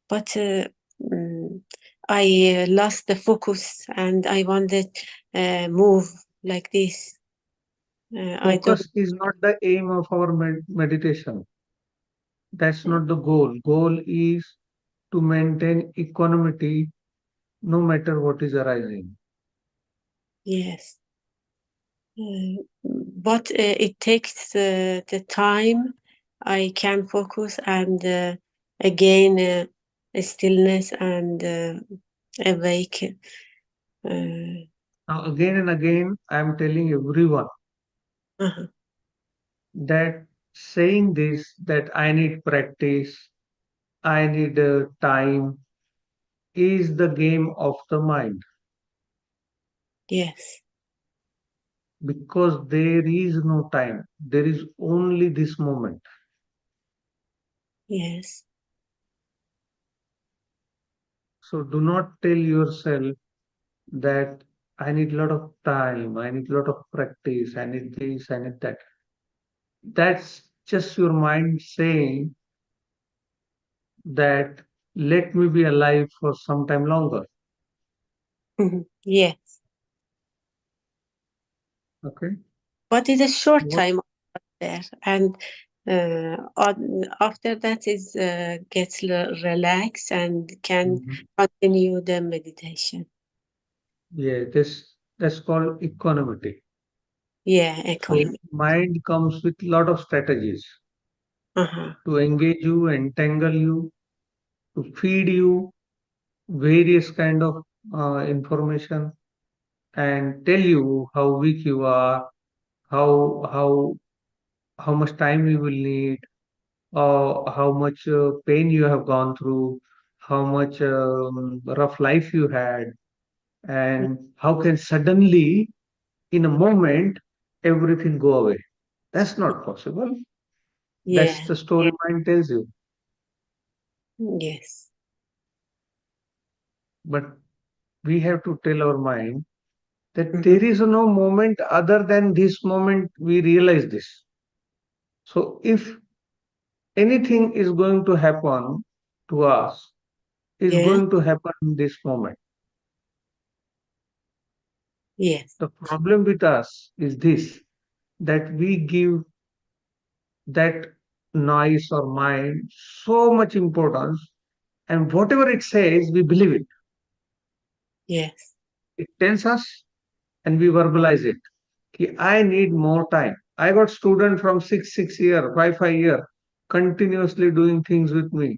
But I lost the focus and I wanted move like this. I don't. Focus is not the aim of our meditation. That's not the goal. Goal is to maintain equanimity no matter what is arising. Yes, but it takes the time. I can focus and again a stillness and awake. Now, again and again, I am telling everyone Uh-huh. that saying this, that I need practice, I need time, is the game of the mind, Yes, because there is no time. There is only this moment. yes, So do not tell yourself that I need a lot of time, I need a lot of practice, I need this, I need that. That's just your mind saying that let me be alive for some time longer. Yes. Okay. But it's a short What? time there, and after that is gets relaxed and can Mhm. continue the meditation. Yeah, that's called equanimity. Yeah, So economy. mind comes with lot of strategies Uh-huh. to engage you, entangle you, to feed you various kind of information and tell you how weak you are, how how how much time you will need, or how much pain you have gone through, how much rough life you had, and how can suddenly, in a moment, everything go away. That's not possible. That's Yeah. the story mind tells you. Yes. But we have to tell our mind that Mm-hmm. there is no moment other than this moment we realize this. So if anything is going to happen to us, is Yeah. going to happen in this moment. Yes. The problem with us is this, that we give that noise or mind so much importance, and whatever it says, we believe it. Yes. It tells us and we verbalize it. Ki, I need more time. I got student from 6 year, 5 year, continuously doing things with me.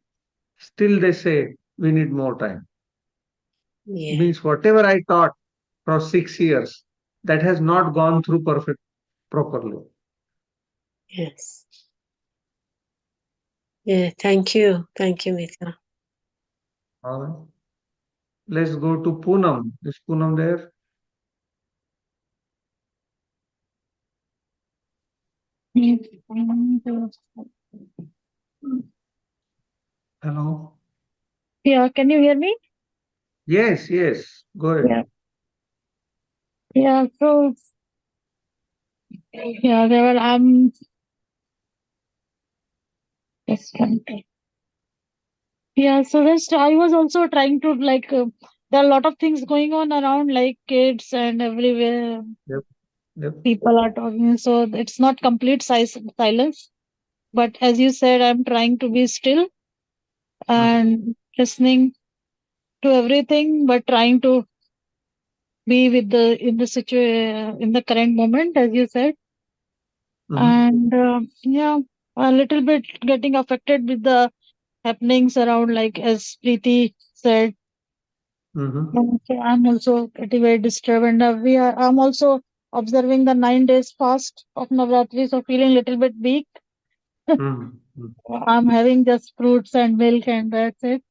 Still they say we need more time. Yeah. Means whatever I taught for 6 years, that has not gone through perfect properly. Yes. Yeah. Thank you. Thank you, Mita. All right. Let's go to Poonam. Is Poonam there? Hello. Yeah, can you hear me? Yes, yes. Go ahead. Yeah. Yeah, so yeah, there were just one second. Yeah, so just I was also trying to there are a lot of things going on around like kids and everywhere Yep, yep. people are talking, so it's not complete silence. But as you said, I'm trying to be still and listening to everything, but trying to be with in the current moment, as you said. Mm-hmm. And yeah, a little bit getting affected with the happenings around, like as Preeti said. Mm-hmm. So I'm also pretty very disturbed, and I'm also observing the 9 days fast of Navratri, so feeling little bit weak. Mm-hmm. I'm having just fruits and milk, and that's it.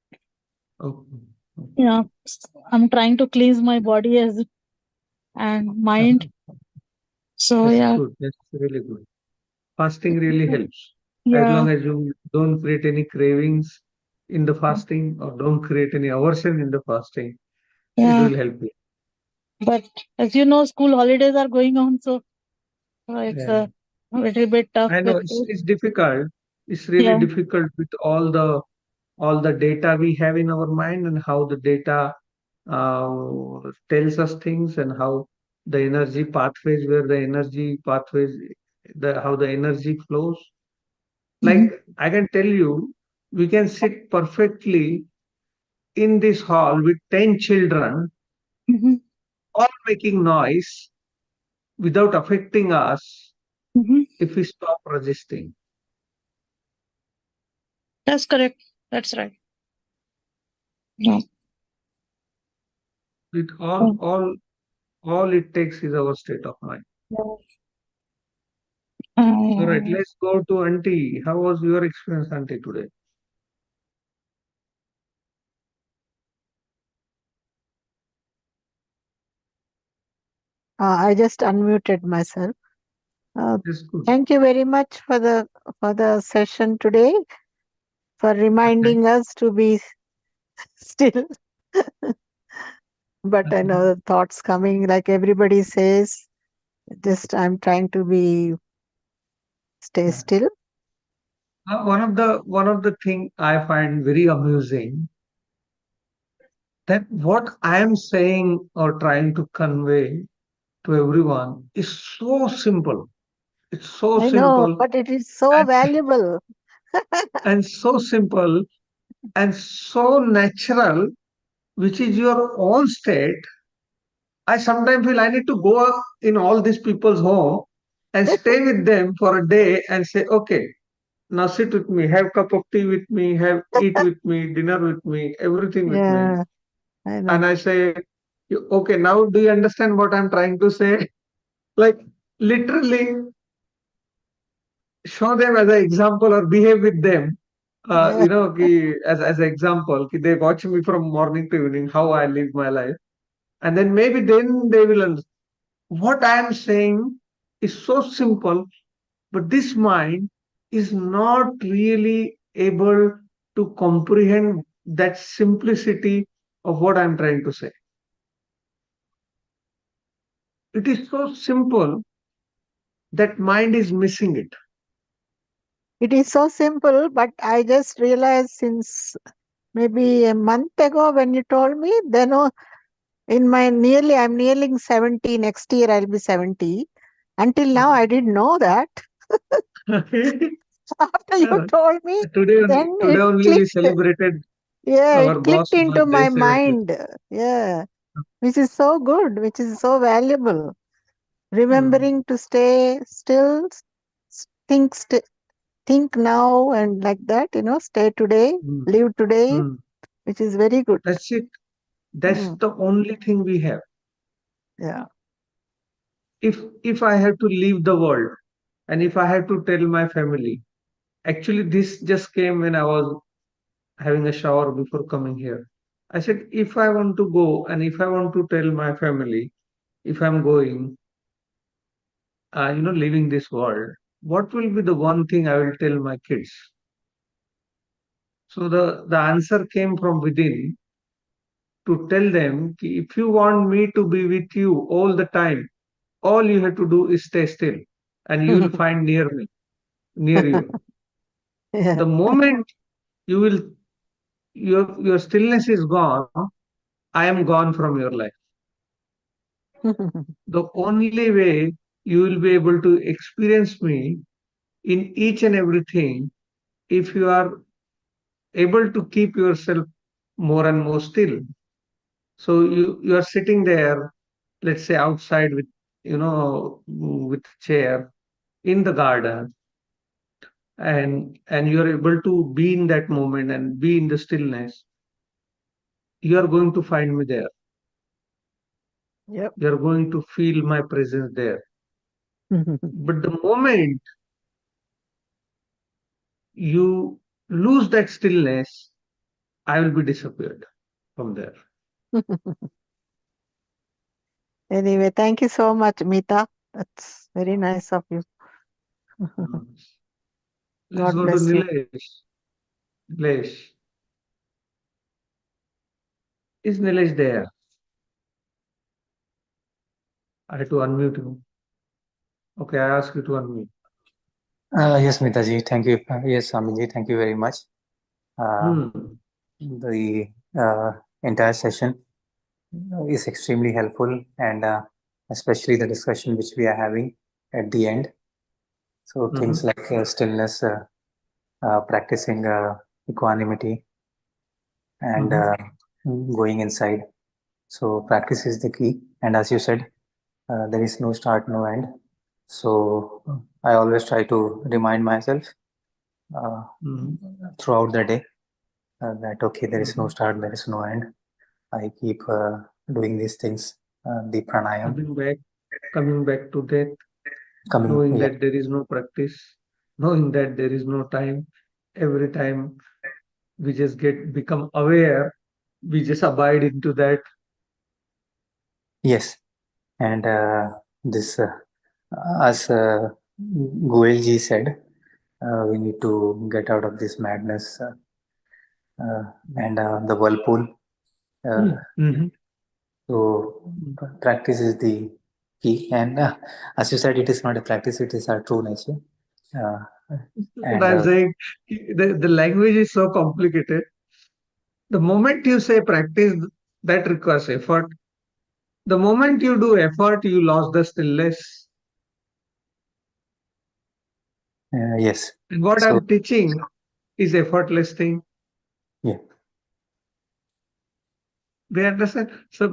Okay. Yeah, I'm trying to cleanse my body as and mind. So That's yeah, good. That's really good. Fasting really helps. As yeah, long as you don't create any cravings in the fasting or don't create any aversion in the fasting, it yeah. will help you. But as you know, school holidays are going on, so it's Yeah. a little bit tough I know with it's difficult. It's really yeah. difficult with all the data we have in our mind and how the data tells us things and how the energy pathways, where the energy pathways, the how the energy flows. Mm-hmm. Like I can tell you, we can sit perfectly in this hall with 10 children, Mm-hmm. all making noise without affecting us Mm-hmm. if we stop resisting. That's correct. That's right. Yeah. It Yeah. all it takes is our state of mind. Yeah. All right, let's go to Auntie. How was your experience, Auntie, today? I just unmuted myself. That's good. Thank you very much for the session today, for Okay. reminding us to be still. But I know the thoughts coming, like everybody says. Just I'm trying to be stay Yeah. still? One of the thing I find very amusing, that what I am saying or trying to convey to everyone is so simple. It's so I know, simple but it is so and, valuable. and so simple and so natural, which is your own state. I sometimes feel I need to go up in all these people's home and stay with them for a day and say, okay, now sit with me, have cup of tea with me, have eat with me, dinner with me, everything with me. Yeah, I And know. I say, okay, now do you understand what I'm trying to say? Like literally show them as an example or behave with them. Yeah. As an example, they watch me from morning to evening, how I live my life. And then maybe then they will understand. What I am saying is so simple, but this mind is not really able to comprehend that simplicity of what I'm trying to say. It is so simple that mind is missing it. It is so simple, but I just realized since maybe a month ago when you told me, then I'm nearly 70. Next year I'll be 70. Until now, I didn't know that. After you Yeah. told me, Today, then today it only we clicked. celebrated Yeah, our it clicked boss into birthday my 70th. mind. Yeah, which is so good, which is so valuable. Mm, Remembering to stay still, think, think now, and like that, stay today, mm, live today, mm. which is very good. That's it. That's Mm, the only thing we have. yeah. If I have to leave the world and if I have to tell my family, actually this just came when I was having a shower before coming here. I said, if I want to go and if I want to tell my family, if I'm going, leaving this world, what will be the one thing I will tell my kids? So the answer came from within to tell them, ki, if you want me to be with you all the time, all you have to do is stay still and you will find near you. Yeah. The moment you will, your stillness is gone, I am gone from your life. The only way you will be able to experience me in each and everything, if you are able to keep yourself more and more still. So you are sitting there, let's say outside with with chair in the garden, and you are able to be in that moment and be in the stillness. You are going to find me there. Yep. You are going to feel my presence there. But the moment you lose that stillness, I will be disappeared from there. Anyway, thank you so much, Mita. That's very nice of you. Mm. Let's God go to bless you. Nilesh. Nilesh. Is Nilesh there? I had to unmute him. Okay, I ask you to unmute. Yes, Mitaji, thank you. Yes, Swamiji, thank you very much. Hmm. The entire session is extremely helpful, and especially the discussion which we are having at the end. So things Mm-hmm. like stillness, practicing equanimity, and going inside. So practice is the key. And as you said, there is no start, no end. So I always try to remind myself uh, Mm-hmm. throughout the day that okay, there is no Mm-hmm. start, there is no end. I keep doing these things, the pranayam, Coming back to that, coming, knowing yeah, that there is no practice, knowing that there is no time. Every time we just become aware, we just abide into that. yes, and this, as Goelji said, we need to get out of this madness uh, and the whirlpool. Uh, Mm-hmm. so practice is the key, and as you said, it is not a practice; it is our true nature. What and I'm saying, the language is so complicated. The moment you say practice, that requires effort. The moment you do effort, you lost the stillness. yes. And what So I'm teaching is effortless thing. yeah, We understand. So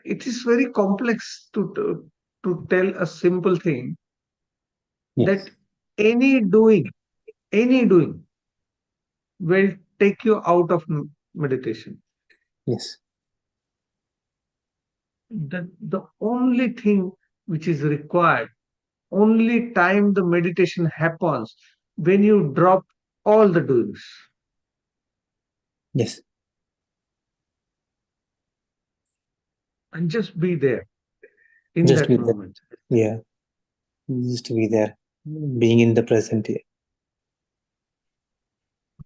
it is very complex to tell a simple thing yes, that any doing will take you out of meditation. yes, The only thing which is required, only time the meditation happens when you drop all the doings yes. and just be there in Just that be there. moment. Yeah, just to be there, being in the present. Yeah.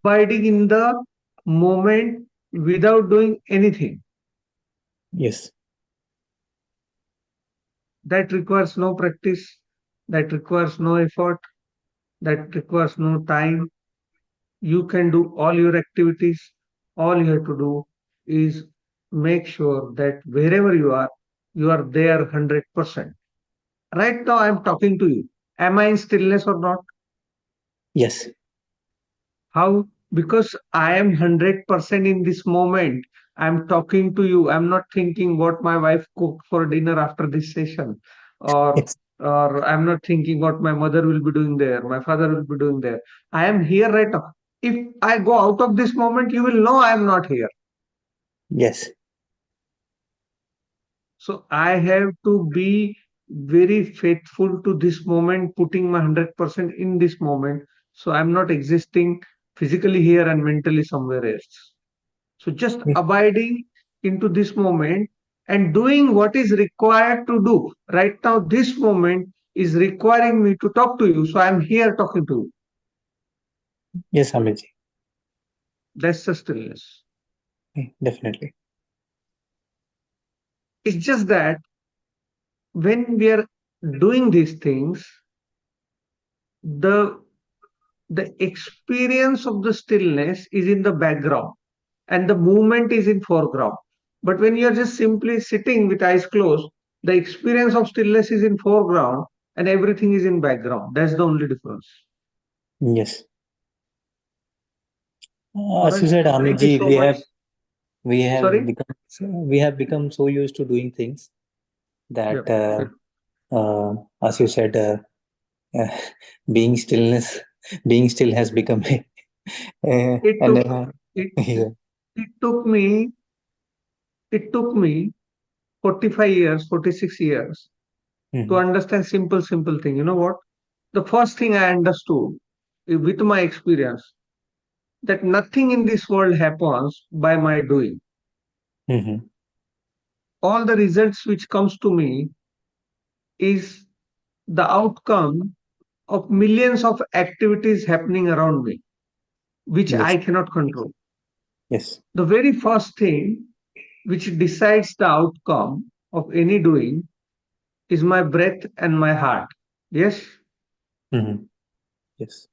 Abiding in the moment without doing anything. Yes, That requires no practice, that requires no effort, that requires no time. You can do all your activities. All you have to do is make sure that wherever you are there 100%. Right now, I'm talking to you. Am I in stillness or not? yes, How? Because I am 100% in this moment. I'm talking to you. I'm not thinking what my wife cooked for dinner after this session, or yes, I'm not thinking what my mother will be doing there, my father will be doing there. I am here right now. If I go out of this moment, you will know I am not here. yes, So I have to be very faithful to this moment, putting my 100% in this moment. So I'm not existing physically here and mentally somewhere else. So just yes, abiding into this moment and doing what is required to do. Right now, this moment is requiring me to talk to you. So I'm here talking to you. yes, Amitji. That's the stillness. Definitely. It's just that when we are doing these things, the the experience of the stillness is in the background and the movement is in foreground. But when you're just simply sitting with eyes closed, the experience of stillness is in foreground and everything is in background. That's the only difference. Yes. All As you right. said, Thank you Amitji, so much. Sorry? we have become so used to doing things Yeah. that It, as you said, uh, being stillness, being still has become it and took it yeah. it took me 45 years, 46 years to Mhm, understand simple thing. You know what? The first thing I understood with my experience that nothing in this world happens by my doing. mhm. All the results which comes to me is the outcome of millions of activities happening around me, which Yes, I cannot control. yes, The very first thing which decides the outcome of any doing is my breath and my heart. Yes. mhm, yes.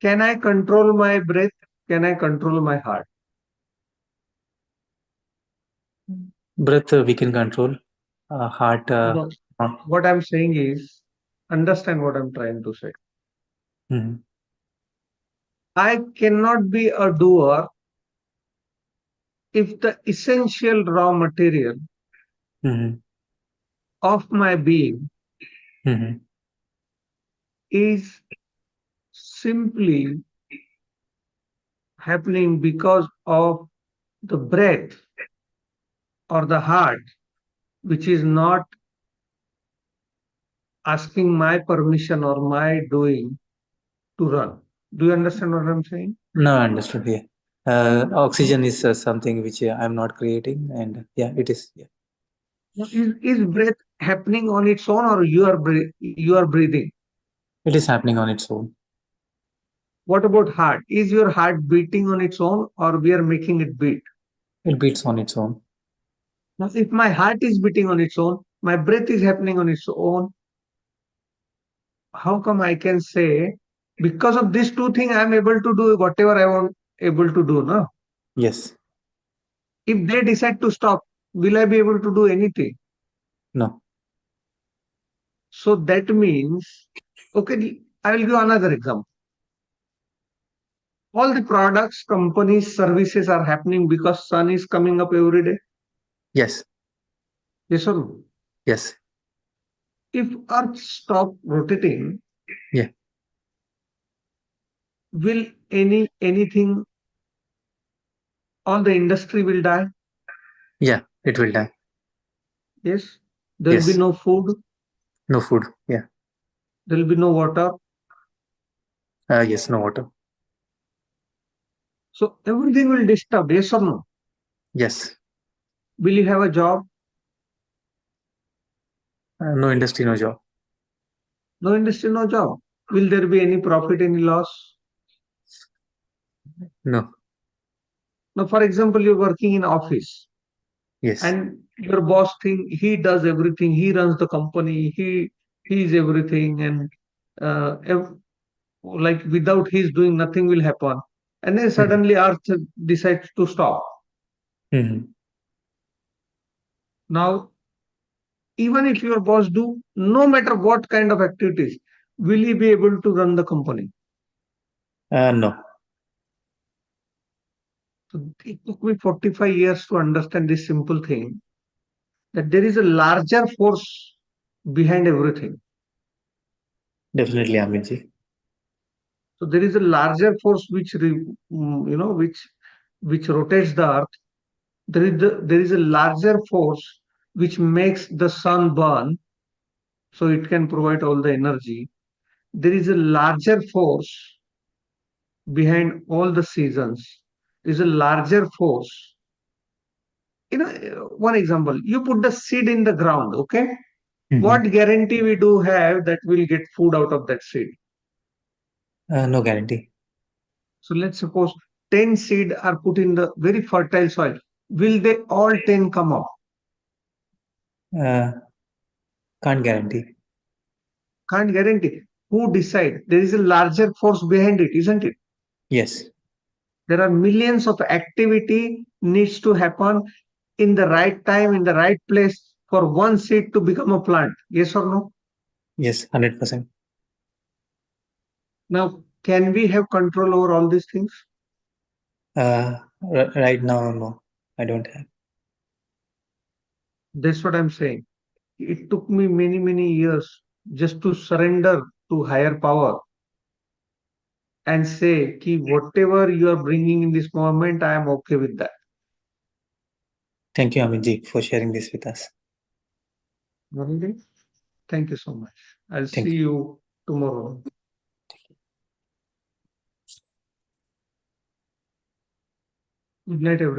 Can I control my breath? Can I control my heart? Breath we can control. Heart. No. What I'm saying is, understand what I'm trying to say. Mhm, I cannot be a doer if the essential raw material mhm, of my being mhm. is simply happening because of the breath or the heart, which is not asking my permission or my doing to run. Do you understand what I'm saying? No, understood. Yeah. Oxygen is something which I'm not creating, and yeah, it is. Yeah, Is breath happening on its own or you are breathing? it is happening on its own. What about heart? Is your heart beating on its own or we are making it beat? It beats on its own. Now, if my heart is beating on its own, my breath is happening on its own, how come I can say Because of these two things, I am able to do whatever I want able to do, no? Yes. If they decide to stop, will I be able to do anything? No. So that means, okay, I will give another example. All the products, companies, services are happening because sun is coming up every day. Yes. Yes or no? Yes. If Earth stop rotating, Yeah. will anything, all the industry will die? Yeah. It will die. Yes. There will be Yes. no food. No food. Yeah. There will be no water. Yes. No water. So everything will disturb. Yes or no? Yes. Will you have a job? No industry, no job. No industry, no job. Will there be any profit, any loss? No. Now, for example, you're working in office Yes. and your boss think he does everything. He runs the company. He is everything, and like without his doing, nothing will happen. And then suddenly Earth decides to stop. Mm-hmm. Now, even if your boss do no matter what kind of activities, will he be able to run the company? No. So it took me 45 years to understand this simple thing, that there is a larger force behind everything. Definitely, Amitji. So there is a larger force which rotates the earth. There is a larger force which makes the sun burn, so it can provide all the energy. There is a larger force behind all the seasons. There is a larger force. One example: you put the seed in the ground. Okay, Mm-hmm. what guarantee we do have that we'll get food out of that seed? No guarantee. So let's suppose 10 seed are put in the very fertile soil. Will they all 10 come up? Can't guarantee. Can't guarantee. Who decide? There is a larger force behind it, isn't it? Yes. There are millions of activity needs to happen in the right time, in the right place for one seed to become a plant. Yes or no? Yes. 100%. Now, can we have control over all these things? Right now, no. I don't have. That's what I'm saying. It took me many, many years just to surrender to higher power and say, ki whatever you are bringing in this moment, I am okay with that. Thank you, Amitji, for sharing this with us. Okay? Thank you so much. I'll Thank see you tomorrow. Good night, everyone.